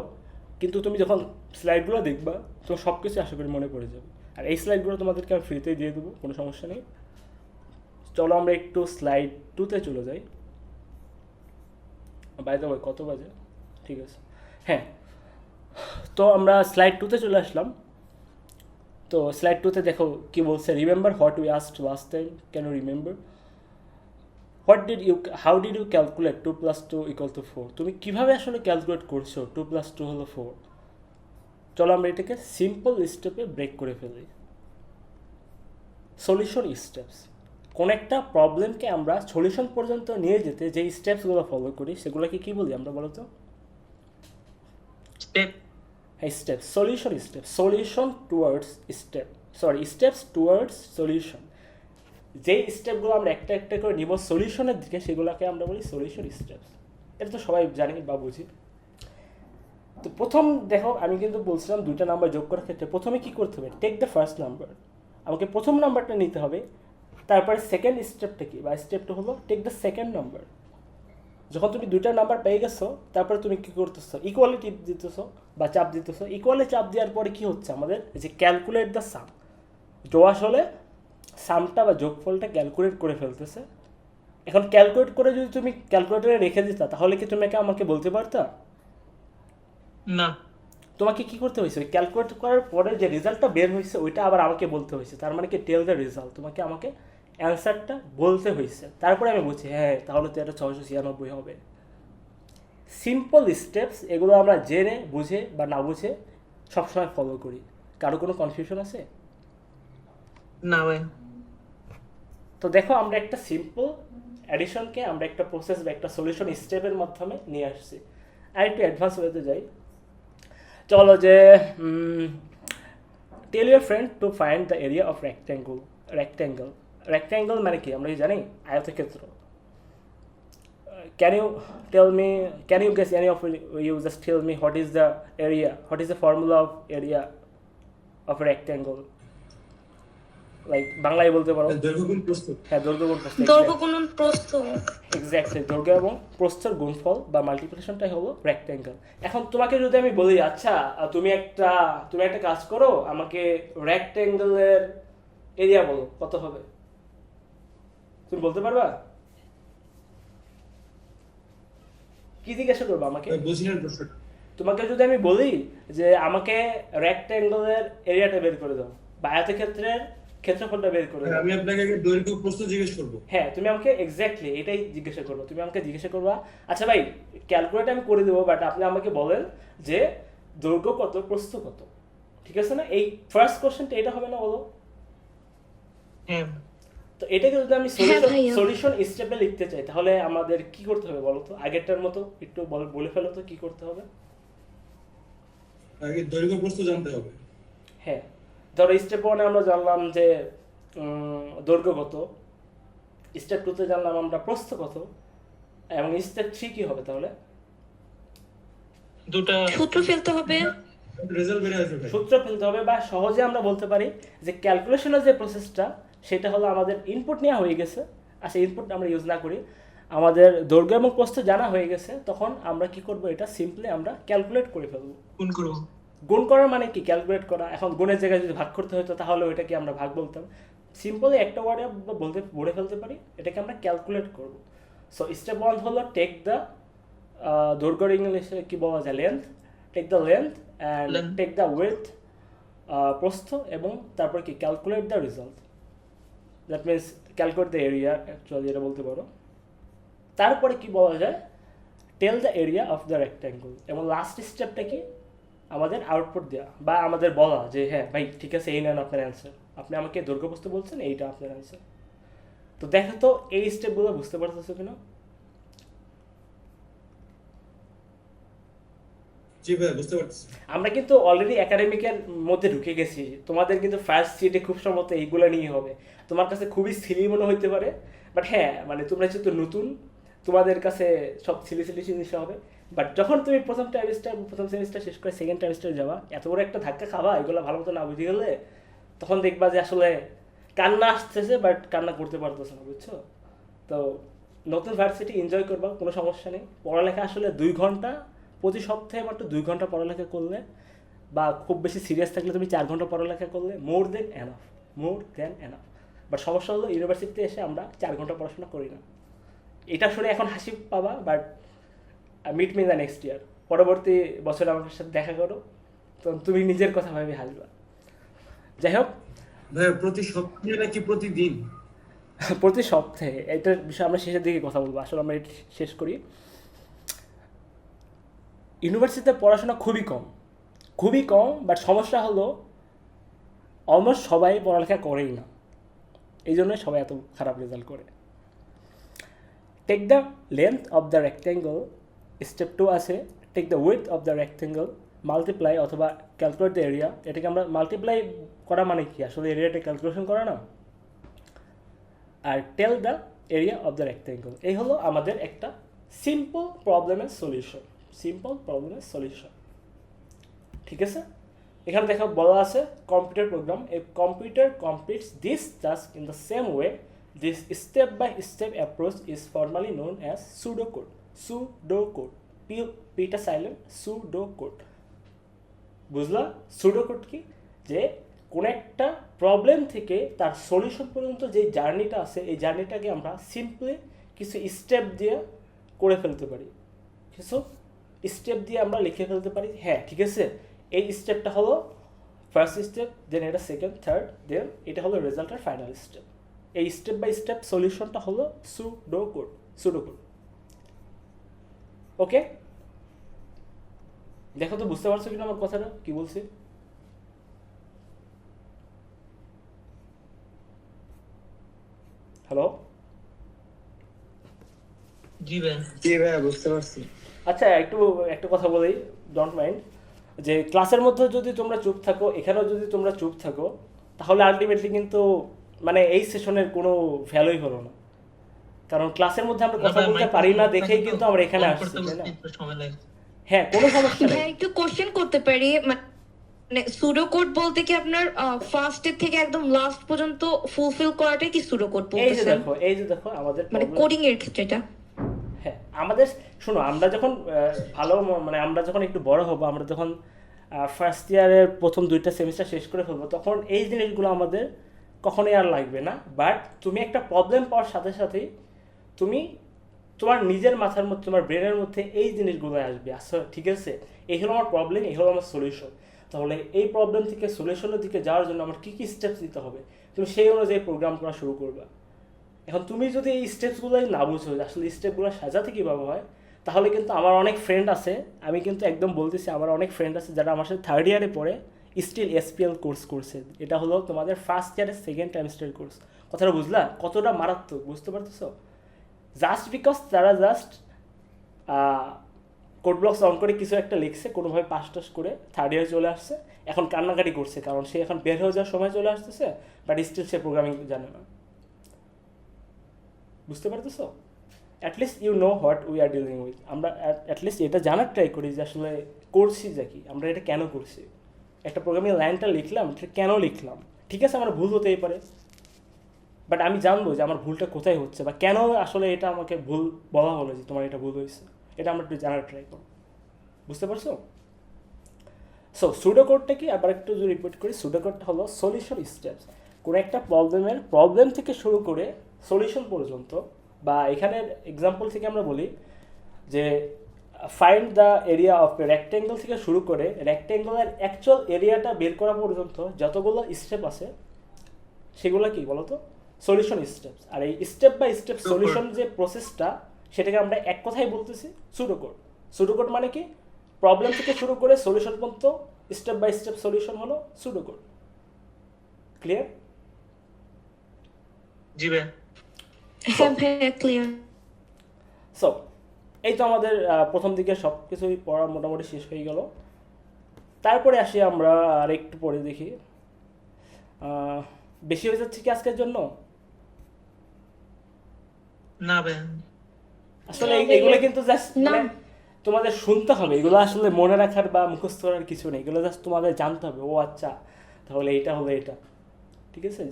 কিন্তু তুমি যখন স্লাইডগুলো দেখবা তো সব কিছু আশা করি মনে পড়ে যাবে। আর এই স্লাইডগুলো তোমাদেরকে আমি ফ্রিতেই দিয়ে দেবো, কোনো সমস্যা নেই। চলো আমরা একটু স্লাইড 2তে চলে যাই। বাই দ্য ওয়ে কত বাজে? ঠিক আছে, হ্যাঁ। তো আমরা স্লাইড 2তে চলে আসলাম। তো স্লাইড 2-তে দেখো কি বলছে, remember what we asked last time, can you remember? How did you calculate 2 + 2 = 4? তুমি কিভাবে আসলে ক্যালকুলেট করছো 2 + 2 হলো 4? চলো আমরা এটাকে সিম্পল স্টেপে ব্রেক করে ফেলি। সলিউশন স্টেপস, কোন একটা প্রবলেমকে আমরা সলিউশন পর্যন্ত নিয়ে যেতে যে স্টেপসগুলো ফলো করি সেগুলোকে কি বলি আমরা বলো তো? স্টেপ। হ্যাঁ, step, solution towards steps towards solution. যেই স্টেপগুলো আমরা একটা একটা করে নিব সলিউশনের দিকে সেগুলোকে আমরা বলি সলিউশন স্টেপস। এটা তো সবাই জানি বা বুঝি। তো প্রথম দেখো আমি কিন্তু বলছিলাম 2টা নাম্বার যোগ করার ক্ষেত্রে প্রথমে কি করতে হবে, টেক দ্য ফার্স্ট নাম্বার। আমাকে প্রথম নাম্বারটা নিতে হবে, তারপরে সেকেন্ড স্টেপটা কি বা স্টেপটা হলো টেক দ্য সেকেন্ড নাম্বার। যখন তুমি 2টা নাম্বার পেয়ে গেছো তারপরে তুমি কী করতেছো, ইকুয়ালিটি দিতেছো বা চাপ দিতেছো। ইকুয়ালি চাপ দেওয়ার পরে কি হচ্ছে আমাদের, যে ক্যালকুলেট দ্য সাম, তো আসলে সামটা বা যোগফলটা ক্যালকুলেট করে ফেলতেছে। এখন ক্যালকুলেট করে যদি তুমি ক্যালকুলেটরে রেখে দিতা তাহলে কি তুমি আমাকে বলতে পারতা? না, তোমাকে কি করতে হয়েছে, ওই ক্যালকুলেট করার পরে যে রেজাল্টটা বের হয়েছে ওইটা আবার আমাকে বলতে হয়েছে। তার মানে কি, টেল দ্য রেজাল্ট, তোমাকে আমাকে অ্যান্সারটা বলতে হয়েছে। তারপরে আমি বলছি হ্যাঁ তাহলে তো এটা 696 হবে। সিম্পল স্টেপস, এগুলো আমরা জেনে বুঝে বা না বুঝে সবসময় ফলো করি। কারো কোনো কনফিউশন আছে? না ভাই। তো দেখো আমরা একটা সিম্পল অ্যাডিশনকে আমরা একটা প্রসেস বা একটা সলিউশন স্টেপের মাধ্যমে নিয়ে আসছি। আর একটু অ্যাডভান্স হতে যাই, চলো যে tell your friend to find the area of rectangle মানে কি আমরা জানি, আয়তক্ষেত্র। can you guess any of you just tell me what is the formula of area of a rectangle? Like বাংলায় বলতে পারো। দৈর্ঘ্য গুণ প্রস্থ। হ্যাঁ, দৈর্ঘ্য গুণ প্রস্থ। দৈর্ঘ্য গুণন প্রস্থ। এক্স্যাক্টলি, দৈর্ঘ্য এবং প্রস্থের গুণফল বা মাল্টিপ্লিকেশনটাই হলো রেক্ট্যাঙ্গেল। এখন তোমাকে যদি আমি বলি আচ্ছা তুমি একটা কাজ করো, আমাকে রেক্ট্যাঙ্গেলের এরিয়া বলো কত হবে, তুমি বলতে পারবা? কি জিজ্ঞাসা করবো আমাকে? বুঝলেন প্রশ্নটা? তোমাকে যদি আমি বলি যে আমাকে রেক্ট্যাঙ্গেলের এরিয়াটা বের করে দাও বা আয়তক্ষেত্রের ক্ষেত্রফলটা বের করে দাও, আমি আপনাকে আগে দৈর্ঘ্য প্রস্থ জিজ্ঞেস করবো। হ্যাঁ তুমি আমাকে এক্স্যাক্টলি এটাই জিজ্ঞাসা করবো। তুমি আমাকে জিজ্ঞাসা করবা আচ্ছা ভাই ক্যালকুলেট আমি করে দেবো, বাট আপনি আমাকে বলেন যে দৈর্ঘ্য কত প্রস্থ কত, ঠিক আছে না? এই ফার্স্ট কোশ্চেনটা এটা হবে না, বলো? হ্যাঁ। তো এটাকে যদি আমি হ্যাঁ ভাইয়া। সলিউশন স্টেপে লিখতে চাই তাহলে আমাদের কি করতে হবে বলো তো? আগেরটার মতো একটু বলে ফেলো তো কি করতে হবে। আগে দৈর্ঘ্য প্রস্থ জানতে হবে। হ্যাঁ, ধরো স্টেপ 1 আমরা জানলাম যে দৈর্ঘ্য কত, স্টেপ 2-তে জানলাম আমরা প্রস্থ কত, এবং স্টেপ 3 কি হবে তাহলে? দুটা সূত্র ফেলতে হবে। রেজাল্ট বের হয়ে যাবে। সূত্র ফেলতে হবে, বা সহজে আমরা বলতে পারি যে ক্যালকুলেশনের যে প্রসেসটা সেটা হলো আমাদের ইনপুট নেওয়া হয়ে গেছে। আচ্ছা, ইনপুট আমরা ইউজ না করি, আমাদের দৈর্ঘ্য এবং প্রস্থ জানা হয়ে গেছে, তখন আমরা কি করব, এটা সিম্পলি আমরা ক্যালকুলেট করে ফেলবো। কোন করব? গুণ করার মানে কি, ক্যালকুলেট করা। এখন গুণের জায়গায় যদি ভাগ করতে হতো তাহলে ওইটাকে আমরা ভাগ বলতাম। সিম্পলি একটা ওয়ার্ডে বলে ফেলতে পারি, এটাকে আমরা ক্যালকুলেট করব। সো স্টেপ 1 হলো টেক দ্য দৈর্ঘ্য, ইংলিশে কি বলা যায়, length, take the length and take the width, প্রস্থ, এবং তারপর কি calculate the result, that means calculate the area, actually এটা বলতে পারো। তারপরে কি বলা যায়, tell the area of the rectangle, এবং লাস্ট স্টেপটা কি, আমাদের আউটপুট দেওয়া বা আমাদের বলা যে হ্যাঁ ভাই ঠিক আছে এই নেন আপনার অ্যান্সার, আপনি আমাকে দৈর্ঘ্য প্রস্থ বলছেন, এইটা আপনার অ্যান্সার। তো দেখো তো এই স্টেপগুলো বুঝতে পারতেছো কিনা? জি ভাই, বুঝতে পারছি। আমরা কিন্তু অলরেডি একাডেমিকের মধ্যে ঢুকে গেছি। তোমাদের কিন্তু ফার্স্ট সিটে খুব সম্ভবত এইগুলো নিয়ে হবে। তোমার কাছে খুবই সিলি মনে হইতে পারে, বাট হ্যাঁ মানে তোমরা যেহেতু নতুন, তোমাদের কাছে সব সিলি জিনিস হবে। বাট যখন তুমি প্রথম সেমিস্টার শেষ করে সেকেন্ড সেমিস্টারে যাবা, এত বড় একটা ধাক্কা খাবা এগুলো ভালো মতো না বুঝে গেলে, তখন দেখবা যে আসলে কান্না আসতেছে বাট কান্না করতে পারতেছে না, বুঝছো? তো নতুন ভার্সিটি এনজয় করবা, কোনো সমস্যা নেই। পড়ালেখা আসলে 2 ঘন্টা প্রতি সপ্তাহে মাত্র 2 ঘন্টা পড়ালেখা করলে, বা খুব বেশি সিরিয়াস থাকলে তুমি 4 ঘন্টা পড়ালেখা করলে মোর দেন এনাফ। বাট সমস্যা হলো ইউনিভার্সিটিতে এসে আমরা 4 ঘন্টা পড়াশোনা করি না। এটা শুনে এখন হাসি পাবা, but meet me the next year, পরবর্তী বছর আমার সাথে দেখা করো, তো তুমি নিজের কথা ভাবে হাসবা। যাই হোক, ভাই প্রতি সপ্তাহে নাকি প্রতিদিন? প্রতি সপ্তাহে, এটার বিষয়ে আমরা শেষের দিকে কথা বলবো। আসলে আমরা এটা শেষ করি। ইউনিভার্সিটিতে পড়াশোনা খুবই কম, বাট সমস্যা হলো অলমোস্ট সবাই পড়ালেখা করেই না, এই জন্যই সবাই এত খারাপ রেজাল্ট করে। Take the length of the rectangle, step 2 আছে take the width of the rectangle, multiply অথবা ক্যালকুলেট দ্য এরিয়া। এটাকে আমরা মাল্টিপ্লাই করা মানে কি, আসলে এরিয়াটা ক্যালকুলেশন করা না। আর tell the area of the rectangle, এই হলো আমাদের একটা সিম্পল প্রবলেমের সলিউশন। ঠিক আছে, এখানে দেখা বলা আছে computer program, a computer completes this task in the same way, this step by step approach is formally known as pseudocode. পিটা সাইলেন্ট, সুডোকোড। বুঝলা সুডোকোড কি? যে কোনো একটা প্রবলেম থেকে তার সলিউশন পর্যন্ত যে জার্নিটা আছে, এই জার্নিটাকে আমরা সিম্পলি কিছু স্টেপ দিয়ে করে ফেলতে পারি, কিছু স্টেপ দিয়ে আমরা লিখে ফেলতে পারি। হ্যাঁ ঠিক আছে, এই স্টেপটা হলো ফার্স্ট স্টেপ, দেন এটা সেকেন্ড, থার্ড, দেন এটা হলো রেজাল্টের ফাইনাল স্টেপ। এই স্টেপ বাই স্টেপ সলিউশনটা হলো সুডোকোড। ওকে, দেখো তো বুঝতে পারছো কিনা আমার কথাটা কি বলছি? হ্যালো, জি ভাই বুঝতে পারছি। আচ্ছা একটু কথা বলি, ডোন্ট মাইন্ড, যে ক্লাসের মধ্যে যদি তোমরা চুপ থাকো, এখানেও যদি তোমরা চুপ থাকো, তাহলে আলটিমেটলি কিন্তু মানে এই সেশনের কোনো ভ্যালুই হলো না। কারণ ক্লাসের মধ্যে আমরা কথা বলতে পারি না দেখেই কিন্তু আমরা এখানে আসছি, তাই না? হ্যাঁ, কোনো সমস্যা নেই। ভাই একটু কোশ্চেন করতে পারি, মানে সুডো কোড বলতে কি আপনার ফার্স্ট এর থেকে একদম লাস্ট পর্যন্ত ফুলফিল করাটাই কি সুডো কোড বলতেছেন? এই যে দেখো আমাদের মানে কোডিং এর ক্ষেত্রে এটা। হ্যাঁ, আমাদের শোনো, আমরা যখন মানে আমরা যখন একটু বড় হব, আমরা যখন ফার্স্ট ইয়ারের প্রথম 2টা সেমিস্টার শেষ করে ফেলবো, তখন এই জিনিসগুলো আমাদের কখনোই আর লাগবে না। বাট তুমি একটা প্রবলেম পাওয়ার সাথে সাথেই তুমি তোমার নিজের মাথার মধ্যে, তোমার ব্রেনের মধ্যে এই জিনিসগুলো আসবে। আচ্ছা ঠিক আছে, এই হলো আমার প্রবলেম, এই হলো আমার সলিউশন। তাহলে এই প্রবলেম থেকে সলিউশনের দিকে যাওয়ার জন্য আমার কী কী স্টেপস নিতে হবে, তুমি সেই অনুযায়ী প্রোগ্রাম করা শুরু করবা। এখন তুমি যদি এই স্টেপসগুলোই না বুঝো, আসলে স্টেপগুলো সাজাতে কীভাবে হয়, তাহলে কিন্তু আমার অনেক ফ্রেন্ড আছে, আমি কিন্তু একদম বলতেছি, আমার অনেক ফ্রেন্ড আছে যারা আমার সাথে থার্ড ইয়ারে পড়ে স্টিল এসপিএল কোর্স করছে। এটা হলো তোমাদের ফার্স্ট ইয়ারের সেকেন্ড সেমিস্টার কোর্স। কথাটা বুঝলা কতটা মারাত্মক, বুঝতে পারতেছো? জাস্ট বিকজ তারা জাস্ট কোড ব্লকস অন করে কিছু একটা লিখছে, কোনোভাবে পাস টাস করে থার্ড ইয়ারে চলে আসছে, এখন কান্নাকাটি করছে কারণ সে এখন বের হয়ে যাওয়ার সময় চলে আসতেছে, বাট স্টিল সে প্রোগ্রামিং জানে না। বুঝতে পারতেছো? At least you know what we are dealing with. আমরা অ্যাটলিস্ট এটা জানার ট্রাই করি যে আসলে করছি যা কি, আমরা এটা কেন করছি। একটা প্রোগ্রামিং লাইনটা লিখলাম, এটা কেন লিখলাম? ঠিক আছে, আমার ভুল হতেই পারে, বাট আমি জানবো যে আমার ভুলটা কোথায় হচ্ছে, বা কেন আসলে এটা আমাকে ভুল বলা হলো যে তোমার এটা ভুল হয়েছে, এটা আমরা একটু জানার ট্রাই করো। বুঝতে পারছো? সো সুডোকোডটা কি, আবার একটু যদি রিপিট করি, সুডোকোডটা হলো সলিউশন স্টেপস। কোনো একটা প্রবলেম থেকে শুরু করে সলিউশন পর্যন্ত, বা এখানের এক্সাম্পল থেকে আমরা বলি যে find the area of rectangle থেকে শুরু করে রেক্ট্যাঙ্গলের অ্যাকচুয়াল এরিয়াটা বের করা পর্যন্ত যতগুলো স্টেপ আছে সেগুলো কি বলতো? Solution steps. আর এই স্টেপ বাই স্টেপ সলিউশন যে প্রসেসটা, সেটাকে আমরা এক কথাই বলতেছি সুডোকোড। সুডোকোড মানে কি? প্রবলেম থেকে শুরু করে সলিউশন পর্যন্ত স্টেপ বাই স্টেপ সলিউশন হলো সুডোকোড। ক্লিয়ার? জি ভাই। হ্যাঁ ভাই ক্লিয়ার। সো এই তো আমাদের প্রথম দিকে সব কিছুই পড়া মোটামুটি শেষ হয়ে গেল। তারপরে আসি আমরা আর একটু পরে দেখি, বেশি হয়ে যাচ্ছে কি আজকের জন্য? না ভাই, আসলে এগুলো কিন্তু জাস্ট মানে তোমাদের শুনতে হবে, এগুলো আসলে মনে রাখার বা মুখস্থ করার কিছু নেই, এগুলো জাস্ট তোমাদের জানতে হবে। ও আচ্ছা, তাহলে এটা হলো এটা, ঠিক আছে?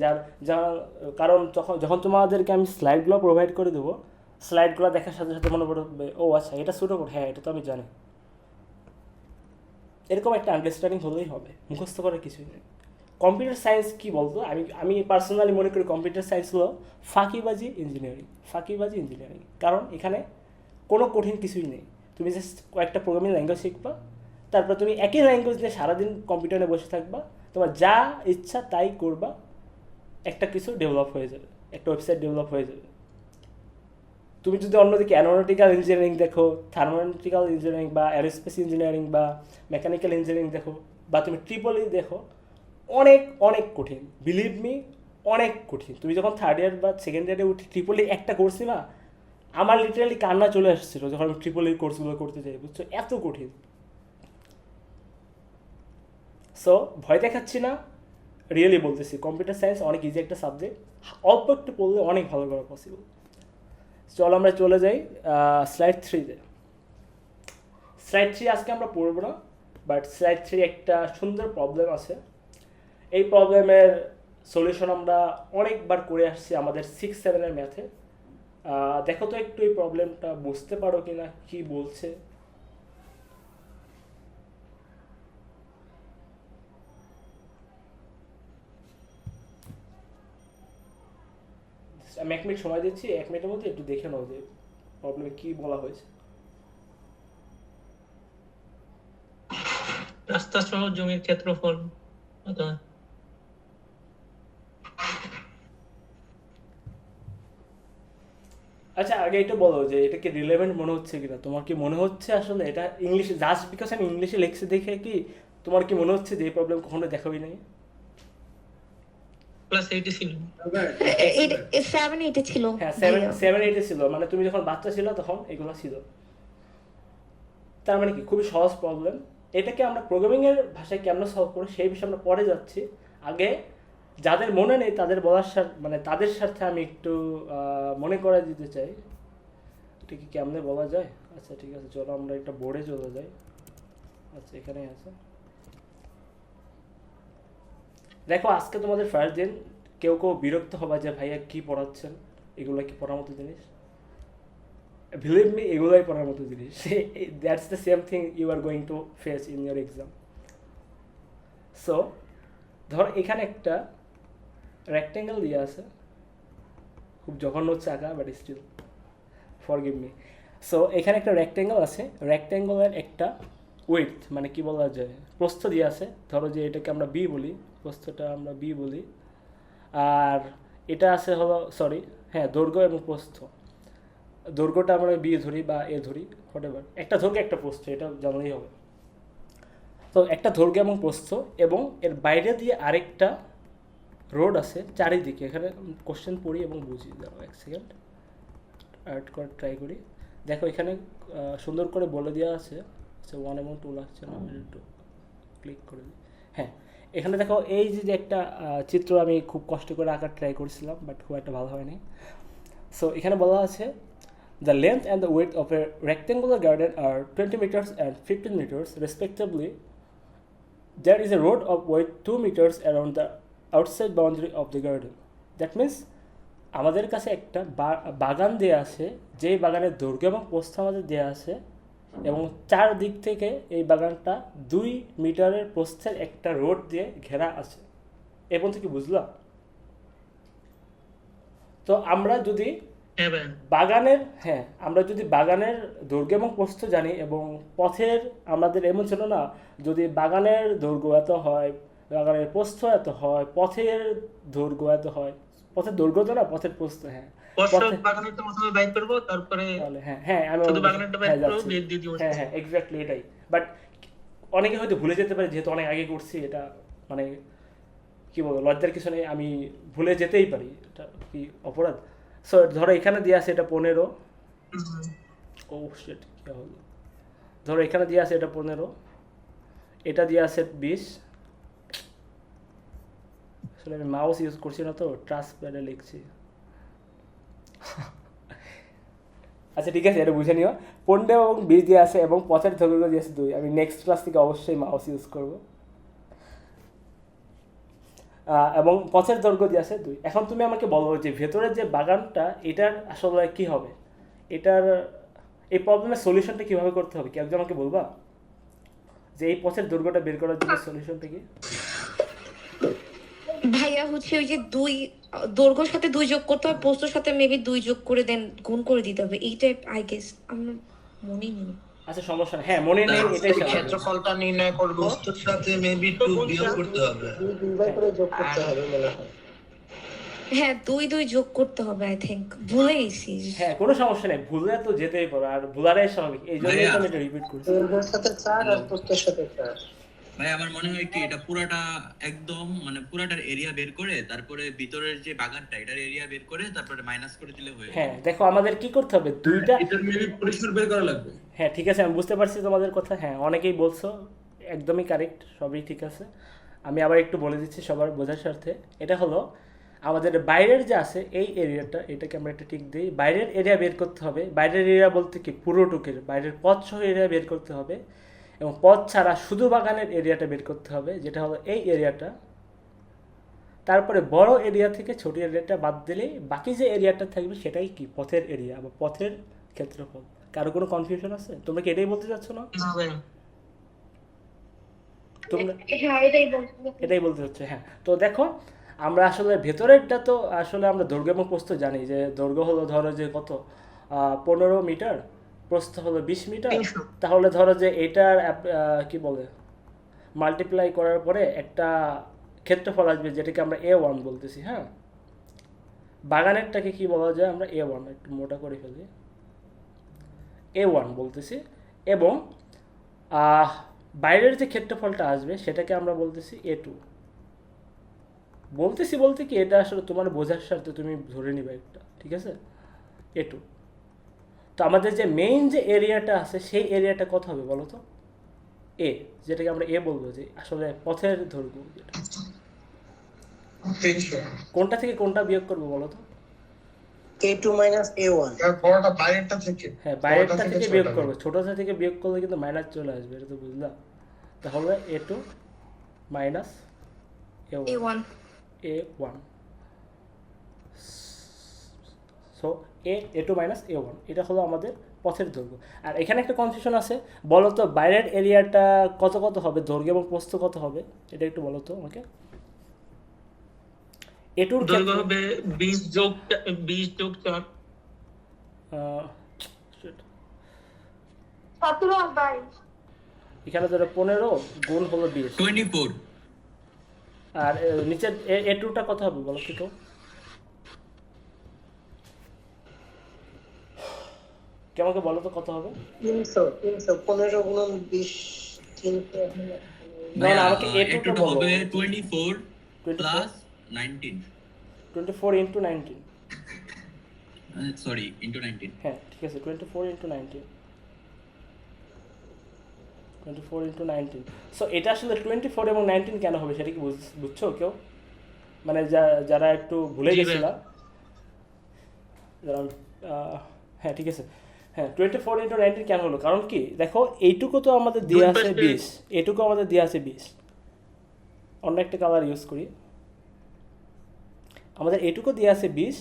কারণ যখন তোমাদেরকে আমি স্লাইডগুলো প্রোভাইড করে দেবো, স্লাইডগুলো দেখার সাথে সাথে মনে পড়বে, ও আচ্ছা এটা সুডোকোড, হ্যাঁ এটা তো আমি জানি। এরকম একটা আন্ডারস্ট্যান্ডিং হলেই হবে, মুখস্থ করার কিছুই নেই। কম্পিউটার সায়েন্স কি বলতো, আমি পার্সোনালি মনে করি কম্পিউটার সায়েন্স হলো ফাঁকিবাজি ইঞ্জিনিয়ারিং। কারণ এখানে কোনো কঠিন কিছুই নেই, তুমি জাস্ট কয়েকটা প্রোগ্রামিং ল্যাঙ্গুয়েজ শিখবা, তারপর তুমি একই ল্যাঙ্গুয়েজ নিয়ে সারাদিন কম্পিউটারে বসে থাকবা, তোমার যা ইচ্ছা তাই করবা, একটা কিছু ডেভেলপ হয়ে যাবে, একটা ওয়েবসাইট ডেভেলপ হয়ে যাবে। তুমি যদি অন্যদিকে অ্যারোনটিক্যাল ইঞ্জিনিয়ারিং দেখো, থার্মোনটিক্যাল ইঞ্জিনিয়ারিং বা অ্যারোস্পেস ইঞ্জিনিয়ারিং বা মেকানিক্যাল ইঞ্জিনিয়ারিং দেখো, বা তুমি ট্রিপলই দেখো, অনেক অনেক কঠিন, বিলিভ মি, অনেক কঠিন। তুমি যখন থার্ড ইয়ার বা সেকেন্ড ইয়ারে উঠি ট্রিপলি একটা করছি না, আমার লিটারালি কান্না চলে আসছিল যখন আমি ট্রিপলির কোর্সগুলো করতে যাই, বুঝছো, এত কঠিন। সো ভয় দেখাচ্ছি না, রিয়েলি বলতেছি, কম্পিউটার সায়েন্স অনেক ইজি একটা সাবজেক্ট, অল্প একটু পড়লে অনেক ভালো করা পসিবল। চলো আমরা চলে যাই স্লাইড 3-তে। স্লাইড 3 আজকে আমরা পড়বো না, বাট স্লাইড 3 একটা সুন্দর প্রবলেম আছে। এই প্রবলেমের সলিউশন আমরা অনেকবার করে আসছি আমাদের 6-7 ম্যাথে। দেখো তো একটু এই প্রবলেমটা বুঝতে পারো কিনা কি বলছে। আমি 1 মিনিট সময় দিচ্ছি, 1 মিনিটের মধ্যে একটু দেখে নাও যে প্রবলেমে কি বলা হয়েছে। রাস্তা সহ জমির ক্ষেত্রফল অথবা আচ্ছা আগে এটা বলো যে এটা কি রিলেভেন্ট মনে হচ্ছে কিনা, তোমার কি মনে হচ্ছে আসলে এটা ইংলিশে, জাস্ট বিকজ আমি ইংলিশে লেখছি দেখে কি তোমার কি মনে হচ্ছে যে এই প্রবলেম কখনো দেখাবি নাই? প্লাস 80 ছিল। 7-8 ছিল। হ্যাঁ 7-8 ছিল, মানে তুমি যখন বাচ্চা ছিল তখন এগুলো ছিল। তার মানে কি খুবই সহজ প্রবলেম। এটাকে আমরা প্রোগ্রামিংয়ের ভাষায় কেমন সলভ করি সেই বিষয়ে আমরা পরে যাচ্ছি। আগে যাদের মনে নেই তাদের বলার সাথে, মানে তাদের সাথে আমি একটু মনে করাই দিতে চাই এটা কি কেমনে বলা যায়। আচ্ছা ঠিক আছে, চলো আমরা একটা বোর্ডে চলে যাই। আচ্ছা এখানেই আছে, দেখো আজকে তোমাদের ফার্স্ট দিন, কেউ কেউ বিরক্ত হবে যে ভাইয়া কি পড়াচ্ছেন, এগুলো কি পড়ার মতো জিনিস? বিলিভ মি, এগুলোই পড়ার মতো জিনিস। That's the same thing you are going to face in your exam. So ধর এখানে একটা রেক্ট্যাঙ্গেল দিয়ে আছে, খুব জঘন্য হচ্ছে আঁকা, but still forgive me. So এখানে একটা রেক্ট্যাঙ্গেল আছে, রেক্ট্যাঙ্গেলের একটা উইডথ মানে কি বলা যায়, প্রস্থ দিয়ে আছে। ধরো যে এটাকে আমরা বি বলি, প্রস্থটা আমরা বি বলি, আর এটা আছে হলো সরি হ্যাঁ দৈর্ঘ্য এবং প্রস্থ। দৈর্ঘ্যটা আমরা বি ধরি বা এ ধরি, হোয়াটএভার, একটা দৈর্ঘ্য একটা প্রস্থ, এটা জানলেই হবে। তো একটা দৈর্ঘ্য এবং প্রস্থ, এবং এর বাইরে দিয়ে আরেকটা রোড আছে চারিদিকে। এখানে কোশ্চেন পড়ি এবং বুঝি, দাও 1 সেকেন্ড অ্যাড করে ট্রাই করি। দেখো এখানে সুন্দর করে বলে দেওয়া আছে। আচ্ছা 1 এবং 2 লাগছে না, একটু ক্লিক করে দিই। হ্যাঁ এখানে দেখো এই যে একটা চিত্র আমি খুব কষ্ট করে আঁকার ট্রাই করছিলাম, বাট খুব একটা ভালো হয়নি। সো এখানে বলা আছে the length and the width of a rectangular garden are 20 meters and 15 meters respectively. There is a road of width 2 meters around the outside boundary of the garden. That means আমাদের কাছে একটা বাগান দেয়া আছে, যেই বাগানের দৈর্ঘ্য এবং প্রস্থ আমাদের দেয়া আছে, এবং চারদিক থেকে এই বাগানটা 2 মিটারের প্রস্থের একটা রোড দিয়ে ঘেরা আছে। এই পর্যন্ত কি বুঝলাম? তো আমরা যদি আমরা যদি বাগানের দৈর্ঘ্য এবং প্রস্থ জানি, এবং পথের আমাদের এমন ছিল না, যদি বাগানের দৈর্ঘ্য এত হয়, বাগানের প্রস্থ এত হয়, পথের দৈর্ঘ্য এত হয়, পথের দৈর্ঘ্য তো না, পথের প্রস্থ। হ্যাঁ হ্যাঁ এক্স্যাক্টলি এটাই। বাট অনেকে হয়তো ভুলে যেতে পারে, যেহেতু অনেক আগে করছি, এটা মানে কি বলবো, লজ্জার কিছু নেই, আমি ভুলে যেতেই পারি, এটা কি অপরাধ? সো ধরো এখানে দিয়ে আছে এটা 15, ও শিট কি হলো, ধরো এখানে দিয়ে আছে এটা 15, এটা দিয়ে আছে 20। আসলে আমি মাউস ইউজ করছি না, তো ট্রাস প্যাডে লিখছি। আচ্ছা ঠিক আছে, এটা বুঝে নিও। 15 এবং 20 দিয়ে আছে, এবং পথের দৈর্ঘ্য দিয়ে আছে 2। আমি নেক্সট ক্লাস থেকে অবশ্যই মাউস ইউজ করবো। এবং পথের দৈর্ঘ্য দিয়ে আছে 2। এখন তুমি আমাকে বলো যে ভেতরের যে বাগানটা, এটার আসলে কি হবে, এটার এই প্রবলেমের সলিউশনটা কিভাবে করতে হবে? কি একজন আমাকে বলবা যে এই পথের দৈর্ঘ্যটা বের করার জন্য সলিউশনটা কি? ভাইয়া হচ্ছে ওই যে 2 দৈর্ঘ্যের সাথে 2 যোগ করতে হবে, প্রস্থের সাথে মেবি 2 যোগ করে দেন গুণ করে দিতে হবে, এই টাইপ আই গেস, আমার মনে নেই। আচ্ছা সমস্যা নেই, হ্যাঁ মনে নেই এটাই স্বাভাবিক। ক্ষেত্রফলটা নির্ণয় করব। বস্তুর সাথে মেবি 2 বিয়োগ করতে হবে। দুইবার করে যোগ করতে হবে মনে হয়। হ্যাঁ 2 যোগ করতে হবে আই থিংক, ভুলে গেছি। হ্যাঁ কোনো সমস্যা নেই, ভুলে তো যেতেই পারো, আর ভুলারাই স্বাভাবিক, এই জন্যই তো আমি এটা রিপিট করছি। দৈর্ঘ্যের সাথে 4 আর প্রস্থের সাথে 4। ভাই আমার মনে হয় কি এটা পুরাটা একদম মানে পুরাটার এরিয়া বের করে তারপরে ভিতরের যে বাগানটা এটার এরিয়া বের করে তারপরে মাইনাস করে দিলে হয়ে হ্যাঁ দেখো আমাদের কি করতে হবে, দুইটা, এটার মেবি পরিসর বের করা লাগবে। হ্যাঁ ঠিক আছে আমি বুঝতে পারছি তোমাদের কথা, হ্যাঁ অনেকেই বলছো, একদমই কারেক্ট, সবই ঠিক আছে। আমি আবার একটু বলে দিচ্ছি সবার বোঝার স্বার্থে। এটা হলো আমাদের বাইরের যে আছে এই এরিয়াটা, এটাকে আমরা একটা টিক দিই, বাইরের এরিয়া বের করতে হবে। বাইরের এরিয়া বলতে কি পুরোটুকের, বাইরের পথ সহ এরিয়া বের করতে হবে, এবং পথ ছাড়া শুধু বাগানের এরিয়াটা বের করতে হবে, যেটা হলো এই এরিয়াটা। তারপরে বড় এরিয়া থেকে ছোট এরিয়াটা বাদ দিলেই বাকি যে এরিয়াটা থাকবে সেটাই কি পথের এরিয়া বা পথের ক্ষেত্রফল। কারো কোনো কনফিউশন আছে? তোমরা কি এটাই বলতে চাচ্ছ না? না ভাইয়া, তোমরা হ্যাঁ এটাই বলছি। এটাই বলতে হচ্ছে, হ্যাঁ। তো দেখো আমরা আসলে ভেতরেরটা তো আসলে আমরা দৈর্ঘ্য এবং প্রস্থ জানি, যে দৈর্ঘ্য হলো ধরো যে কত 15 মিটার, প্রস্থ হলো 20 মিটার। 300 তাহলে ধরো যে এটার কি বলে মাল্টিপ্লাই করার পরে একটা ক্ষেত্রফল আসবে যেটাকে আমরা A1 বলতেছি, হ্যাঁ। বাগানেরটাকে কি বলা যায় আমরা A1, একটু মোটা করে ফেলি, A1 বলতেছি। এবং বাইরের যে ক্ষেত্রফলটা আসবে সেটাকে আমরা বলতেছি A2 বলতেছি। বলতে কি এটা আসলে তোমার বোঝার স্বার্থে তুমি ধরে নিবে একটা, ঠিক আছে, A2। তো আমাদের যে মেইন যে এরিয়াটা আছে সেই এরিয়াটা কত হবে বলো তো? এ, যেটাকে আমরা এ বলবো, যে আসলে পথের দৈর্ঘ্য যেটা। 300 কোনটা থেকে কোনটা বিয়োগ করবো বলো তো? A2 minus A1। আর বড়টা বাইরেরটা থেকে হ্যাঁ বাইরেরটা বড়টা থেকে ছোটটা বিয়োগ করবো, ছোটটা থেকে বিয়োগ করলে কিন্তু মাইনাস চলে আসবে, এটা তো বুঝলাম। তাহলে A2 minus A1 A1, so A2 minus A1, এটা হলো আমাদের পথের দৈর্ঘ্য। আর এখানে একটা কনফিউশন আছে, বলো তো বাইরের এরিয়াটা কত কত হবে, দৈর্ঘ্য এবং প্রস্থ কত হবে, এটা একটু বলো তো আমাকে। এটুর দৈর্ঘ্য হবে 20 যোগ 4। 17 আর 22। এখানে ধরো 15 গুণ হলো 20, 24 আর নিচের এটুটা কত হবে বলো তো? কেমন বলো তো কত হবে? 300 15 গুণন 20 300। না না আমাকে A2 টা বলো। হবে 24 প্লাস 19 24 ইনটু 19, সরি ইনটু 19 হ্যাঁ ঠিক আছে 24 ইনটু 19, 24 ইনটু 19। সো এটা আসলে 24 এবং 19 কেন হবে সেটা কি বুঝছো কেউ? মানে যারা একটু ভুলে জি ভাই। গেছিলাম, হ্যাঁ ঠিক আছে, হ্যাঁ 24 ইন্টু 19 কেন হলো? কারণ কি দেখো এইটুকু তো আমাদের দেওয়া আছে 20, এইটুকু আমাদের দেওয়া আছে 20। অন্য একটা কালার ইউজ করি, আমাদের এইটুকু দেওয়া আছে 20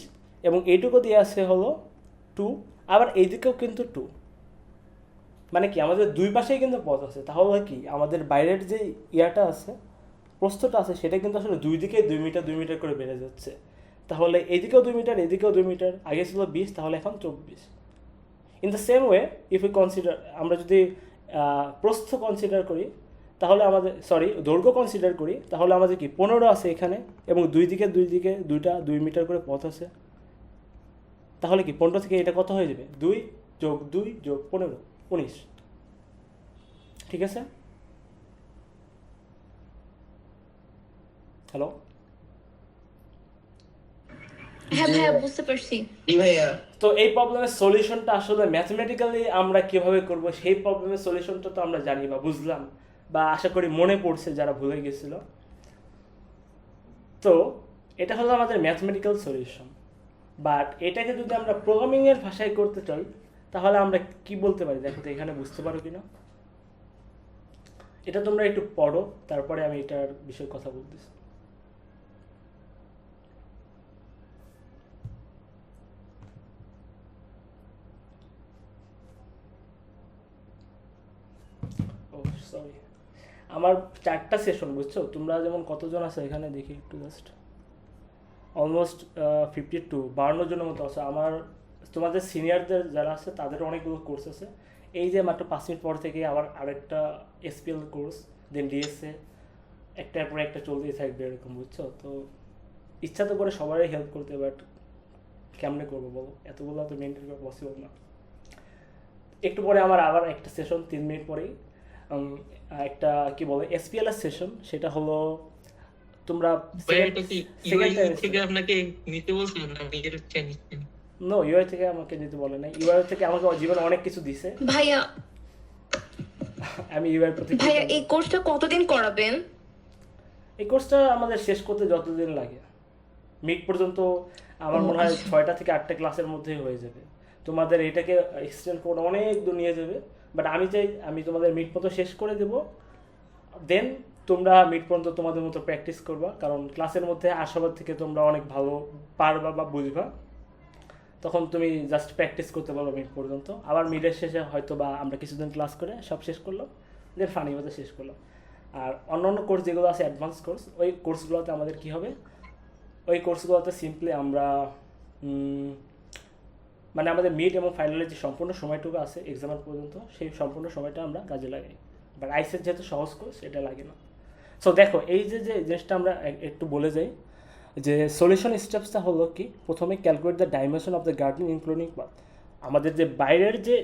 এবং এইটুকু দেওয়া আছে হলো 2, আবার এইদিকেও কিন্তু 2। মানে কি আমাদের দুই পাশেই কিন্তু পথ আছে, তাহলে কি আমাদের বাইরের যে ইয়াটা আছে, প্রস্থটা আছে, সেটা কিন্তু আসলে দুই দিকে 2 মিটার 2 মিটার করে বেড়ে যাচ্ছে। তাহলে এইদিকেও 2 মিটার এদিকেও 2 মিটার, আগে ছিল 20 তাহলে এখন 24। In the same way if you consider, আমরা যদি প্রস্থ কনসিডার করি তাহলে আমাদের, সরি দৈর্ঘ্য কনসিডার করি তাহলে আমাদের কি 15 আছে এখানে, এবং দুই দিকে দুইটা 2 মিটার করে পথ আছে। তাহলে কি 15 থেকে এটা কত হয়ে যাবে? 2 যোগ 2 যোগ 15, 19, ঠিক আছে? হ্যালো, হ্যাঁ ভাইয়া বুঝতে পারছি। জি ভাইয়া। তো এই প্রবলেমের সলিউশনটা আসলে ম্যাথমেটিক্যালি আমরা কিভাবে করব সেই প্রবলেমের সলিউশনটা তো আমরা জানি বা বুঝলাম, বা আশা করি মনে পড়ছে যারা ভুলে গেছিল। তো এটা হলো আমাদের ম্যাথমেটিক্যাল সলিউশন। বাট এটাকে যদি আমরা প্রোগ্রামিংয়ের ভাষায় করতে চাই তাহলে আমরা কি বলতে পারি দেখো তো, এখানে বুঝতে পারো কিনা? এটা তোমরা একটু পড়ো, তারপরে আমি এটার বিষয়ে কথা বলতেছি। ও সরি, আমার 4টা সেশন বুঝছো, তোমরা যেমন কতজন আছে এখানে দেখি একটু জাস্ট, অলমোস্ট 52 জনের মতো আছে। আমার তোমাদের সিনিয়রদের যারা আছে তাদের অনেকগুলো কোর্স আছে, এই যে মাত্র 5 মিনিট পর থেকে আবার আরেকটা এসপিএল কোর্স, দেন ডিএসএ, একটার পরে একটা চলতেই থাকবে এরকম, বুঝছো? তো ইচ্ছা তো করে সবারই হেল্প করতে, বাট কেমনে করবো বলো, এতগুলো তো মেনটেন করা পসিবল না। একটু পরে আমার আবার একটা সেশন 3 মিনিট পরেই একটা কি বলে এসপিএল এর সেশন, সেটা হলো তোমরা ভাই এটা কি ইউআই থেকে আপনাকে নিতে বলছেন না নিজের ইচ্ছা নিচ্ছেন? নো, ইউআই থেকে আমাকে নিতে বলে নাই, ইউআই থেকে আমাকে জীবনে অনেক কিছু দিছে, ভাইয়া আমি ইউআই প্রতি। ভাইয়া এই কোর্সটা কতদিন করাবেন? এই কোর্সটা আমাদের শেষ করতে যতদিন লাগে, মিড পর্যন্ত আমার মনে হয় 6টা থেকে 8টা ক্লাসের মধ্যেই হয়ে যাবে। তোমাদের এটাকে এক্সটেন্ড করে অনেক দূর নিয়ে যাবে, বাট আমি চাই আমি তোমাদের মিড পর্যন্ত শেষ করে দেবো, দেন তোমরা মিড পর্যন্ত তোমাদের মতো প্র্যাকটিস করবা, কারণ ক্লাসের মধ্যে আশাবাদ থেকে তোমরা অনেক ভালো পারবা বা বুঝবা, তখন তুমি জাস্ট প্র্যাকটিস করতে পারবে মিড পর্যন্ত। আবার মিডের শেষে হয়তো বা আমরা কিছুদিন ক্লাস করে সব শেষ করলাম, দেন ফানি মতো শেষ করলাম। আর অন্য কোর্স যেগুলো আছে অ্যাডভান্স কোর্স, ওই কোর্সগুলোতে আমাদের কী হবে, ওই কোর্সগুলোতে সিম্পলি আমরা মানে আমাদের মিড এবং ফাইনালের যে সম্পূর্ণ সময়টুকু আছে এক্সামের পর্যন্ত, সেই সম্পূর্ণ সময়টা আমরা কাজে লাগাই, বাট আইসের যেহেতু সহজ কোর্স এটা লাগে না। সো দেখো এই যে যে জিনিসটা আমরা একটু বলে যাই, যে সলিউশন স্টেপসটা হলো কি, প্রথমে calculate the dimension of the garden including path. আমাদের যে বাইরের যে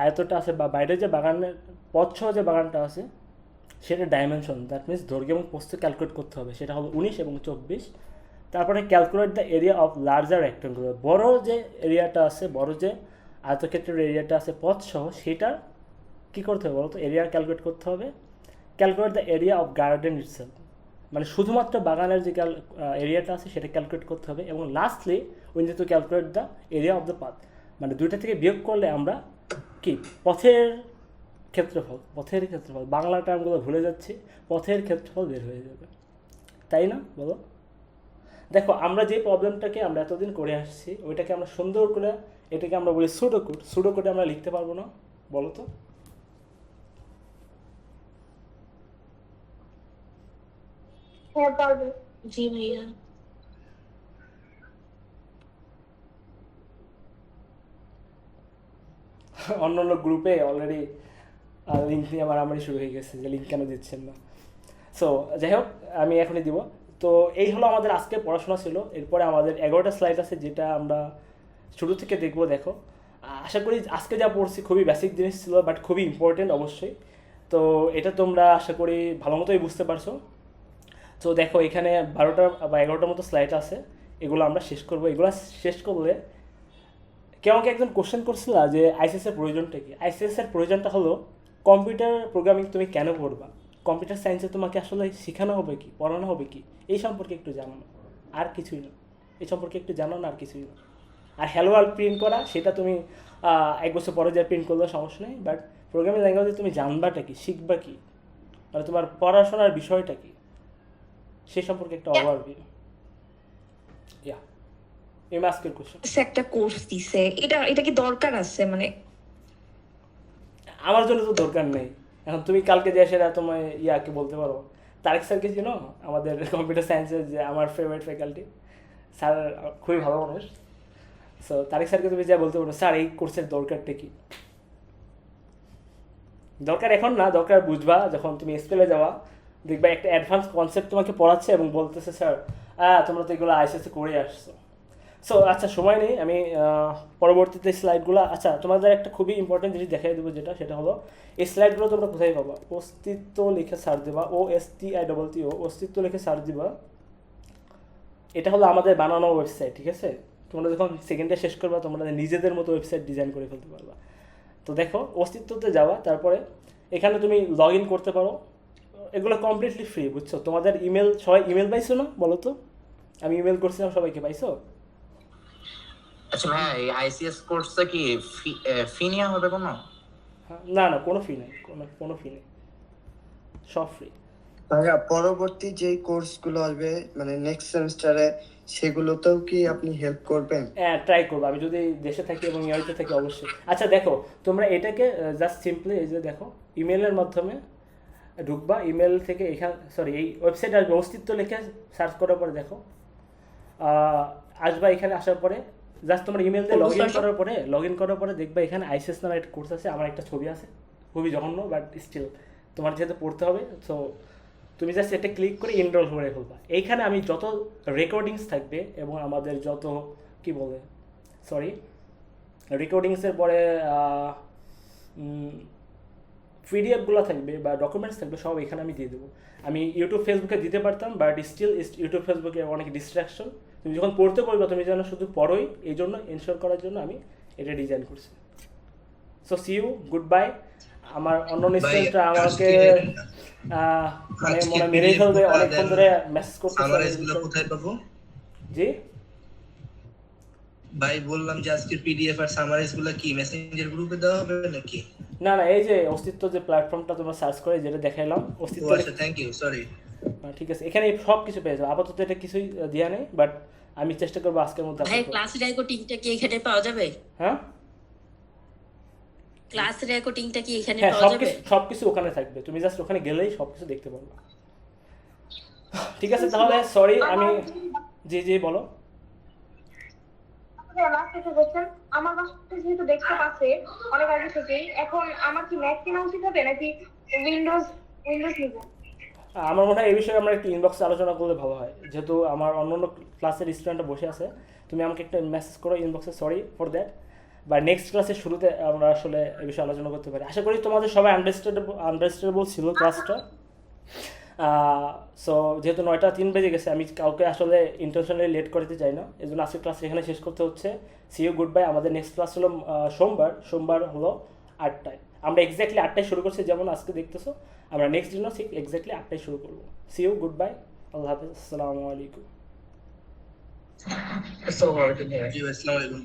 আয়তটা আছে বা বাইরের যে বাগানের পথ সহ যে বাগানটা আছে সেটা ডাইমেনশন, দ্যাট মিনস দৈর্ঘ্য এবং প্রস্থ ক্যালকুলেট করতে হবে, সেটা হলো 19 এবং 24। তারপরে calculate the area of larger rectangular, বড় যে এরিয়াটা আছে, বড় যে আয়তক্ষেত্রের এরিয়াটা আছে পথ সহ, সেটা কী করতে হবে বলো তো, এরিয়া ক্যালকুলেট করতে হবে। Calculate the area of garden itself, মানে শুধুমাত্র বাগানের যে এরিয়াটা আছে সেটা ক্যালকুলেট করতে হবে। এবং lastly we need to calculate the area of the path, মানে দুইটা থেকে বিয়োগ করলে আমরা কি পথের ক্ষেত্রফল, বাংলা টার্মগুলো ভুলে যাচ্ছি, পথের ক্ষেত্রফল বের হয়ে যাবে, তাই না বলো? দেখো আমরা যে প্রবলেমটাকে আমরা এতদিন করে আসছি ওইটাকে আমরা সুন্দর করে, এটাকে আমরা বলি সুডোকোডে আমরা লিখতে পারবো না বলো তো? হ্যাঁ পারবে। জি ভাইয়া। অন্য অন্য গ্রুপে অলরেডি লিঙ্ক নিয়ে মারামারি শুরু হয়ে গেছে যে লিঙ্ক কেন দিচ্ছেন না। সো যাই হোক আমি এখনই দিব। তো এই হলো আমাদের আজকে পড়াশোনা ছিল। এরপরে আমাদের 11টা স্লাইড আছে যেটা আমরা শুরু থেকে দেখবো। দেখো আশা করি আজকে যা পড়ছি খুবই বেসিক জিনিস ছিল, বাট খুবই ইম্পর্টেন্ট অবশ্যই। তো এটা তোমরা আশা করি ভালো মতোই বুঝতে পারছো। তো দেখো এখানে 12টা বা 11টার মতো স্লাইড আছে, এগুলো আমরা শেষ করবো। এগুলো শেষ করলে কেউ আমাকে একজন কোশ্চেন করছিল যে আইসিএসের প্রয়োজনটা কি। আইসিএসের প্রয়োজনটা হলো কম্পিউটার প্রোগ্রামিং তুমি কেন পড়বা, কম্পিউটার সায়েন্সে তোমাকে আসলে শেখানো হবে কি, পড়ানো হবে কি, এই সম্পর্কে একটু জানো, আর কিছুই না। এই সম্পর্কে একটু জানো না, আর কিছুই না। আর হ্যালো ওয়ার্ল্ড প্রিন্ট করা সেটা তুমি 1 বছর পরে যা প্রিন্ট করলেও সমস্যা নেই, বাট প্রোগ্রামিং ল্যাঙ্গুয়েজে তুমি জানবাটা কি, শিখবা কি, মানে তোমার পড়াশোনার বিষয়টা কি, সে সম্পর্কে একটা ওভারভিউ। ইয়া এই মাস্কের কোশ্চেন একটা কোর্স দিছে, এটা কি দরকার আছে? মানে আমার জন্য তো দরকার নেই। এখন তুমি কালকে যে সেটা তোমায় ইয়াকে বলতে পারো, তারেক স্যারকে চিনো, আমাদের কম্পিউটার সায়েন্সের যে আমার ফেভারিট ফ্যাকাল্টি স্যার, খুবই ভালো মানুষ। সো তারেক স্যারকে তুমি যা বলতে পারো, স্যার এই কোর্সের দরকারটা কি। দরকার এখন না, দরকার বুঝবা যখন তুমি স্কুলে যাওয়া, দেখবা একটা অ্যাডভান্স কনসেপ্ট তোমাকে পড়াচ্ছে এবং বলতেছে স্যার তোমরা তো এগুলো আইসিএসে করে আসছো। সো আচ্ছা সময় নেই, আমি পরবর্তীতে স্লাইডগুলো, আচ্ছা তোমাদের একটা খুবই ইম্পর্টেন্ট জিনিস দেখাই দেবো, যেটা হলো এই স্লাইডগুলো তোমরা কোথায় পাবা। অস্তিত্ব লিখে সার্চ দেবা, OSTITTO, অস্তিত্ব লিখে সার্চ দিবা। এটা হলো আমাদের বানানো ওয়েবসাইট, ঠিক আছে? তোমরা যখন সেকেন্ডে শেষ করবা তোমরা নিজেদের মতো ওয়েবসাইট ডিজাইন করে ফেলতে পারবা। তো দেখো অস্তিত্বতে যাওয়া, তারপরে এখানে তুমি লগ ইন করতে পারো। এগুলো কমপ্লিটলি ফ্রি, বুঝছো? তোমাদের ইমেল, সবাই ইমেল পাইছো না বলো তো? আমি ইমেল করছিলাম, সবাইকে পাইছো? আচ্ছা ভাই এই আইসিএস কোর্সটা কি ফি নেওয়া হবে কোনো? না না, কোনো ফি নেই, কোনো ফি নেই, সব ফ্রি। ভাইয়া পরবর্তী যে কোর্সগুলো আসবে মানে নেক্সট সেমিস্টারে, সেগুলোতেও কি আপনি হেল্প করবেন? হ্যাঁ ট্রাই করবো, আমি যদি দেশে থাকি এবং ইউএইতে থাকি অবশ্যই। আচ্ছা দেখো তোমরা এটাকে জাস্ট সিম্পলি এই যে দেখো ইমেলের মাধ্যমে ঢুকবা, ইমেল থেকে এখানে এই ওয়েবসাইট আসবে, অস্তিত্ব লিখে সার্চ করার পরে দেখো আসবা। এখানে আসার পরে জাস্ট তোমার ইমেল দিয়ে অবশ্যই। লগ ইন করার পরে দেখবে এখানে আইসিএস নামের একটা কোর্স আছে, আমার একটা ছবি আছে, খুবই জঘন্য বাট স্টিল তোমার যেহেতু পড়তে হবে, সো তুমি জাস্ট এটা ক্লিক করে এনরোল করে ফেলবা। এইখানে আমি যত রেকর্ডিংস থাকবে এবং আমাদের যত কি বলে রেকর্ডিংসের পরে পিডিএফগুলো থাকবে বা ডকুমেন্টস থাকবে, সব এখানে আমি দিয়ে দেবো। আমি ইউটিউব ফেসবুকে দিতে পারতাম, বাট স্টিল ইউটিউব ফেসবুকে অনেক ডিস্ট্রাকশন। তুমি যখন পড়তে পারবে তুমি যেন শুধু পড়োই, এই জন্য এনশোর করার জন্য আমি এটা ডিজাইন করছি। So see you, good bye. আমার অন্য স্টুডেন্টরা আমাকে মানে মনে মেরেই ফেলবে, অনেকক্ষণ ধরে মেসেজ সামারাইজগুলো করতে। কোথায় পাবো জি ভাই? বললাম যে আজকে পিডিএফ আর সামারাইজগুলো কি মেসেঞ্জার গ্রুপে দেওয়া হবে নাকি? না না, এই যে অস্তিত্ব যে প্ল্যাটফর্মটা তোমরা সার্চ করে যেটা দেখাইলাম ও অস্তিত্ব, আচ্ছা, থ্যাংক ইউ, সরি। ঠিক আছে, এখানে সব কিছু পেয়ে যাবে। আপাতত এটা কিছুই দেওয়া নেই, বাট আমি চেষ্টা করবো আজকের মধ্যে ভাই ক্লাস রেকর্ডিংটা কি এখানে পাওয়া যাবে? হ্যাঁ ক্লাস রেকর্ডিংটা কি এখানে হ্যাঁ, পাওয়া যাবে? সবকিছু ওখানে থাকবে, তুমি জাস্ট ওখানে গেলেই সবকিছু দেখতে পারবে। ঠিক আছে তাহলে, সরি আমি জি জি বলো। লাস্ট এসে বলছেন আমার বাসাতে যেহেতু ডেস্কটপ আছে অনেক আগে থেকেই, এখন আমার কি ম্যাক কেনা উচিত হবে নাকি উইন্ডোজ নিব? আমার মনে হয় এই বিষয়ে আমরা একটু ইনবক্সে আলোচনা করলে ভালো হয়, যেহেতু আমার অন্য অন্য ক্লাসের স্টুডেন্টরা বসে আছে। তুমি আমাকে একটা মেসেজ করো ইনবক্সে, সরি ফর দ্যাট, বা নেক্সট ক্লাসের শুরুতে আমরা আসলে এই বিষয়ে আলোচনা করতে পারি। আশা করি তোমাদের সবাই আন্ডারস্ট্যান্ডেবল ছিল ক্লাসটা। সো যেহেতু 9:03 বেজে গেছে, আমি কাউকে আসলে ইন্টেনশনালি লেট করতে চাই না, এই জন্য আজকের ক্লাস এখানে শেষ করতে হচ্ছে। See you, good bye. আমাদের নেক্সট ক্লাস হলো সোমবার হলো 8টায়। আমরা এক্স্যাক্টলি 8টায় শুরু করছি, যেমন আজকে দেখতেছো। আমরা নেক্সট দিনও ঠিক এক্স্যাক্টলি 8টায় শুরু করবো। সি ইউ, গুড বাই, আল্লাহ হাফিজ, আসসালামু আলাইকুম। আসসালামু আলাইকুম। জি, আসসালামু আলাইকুম।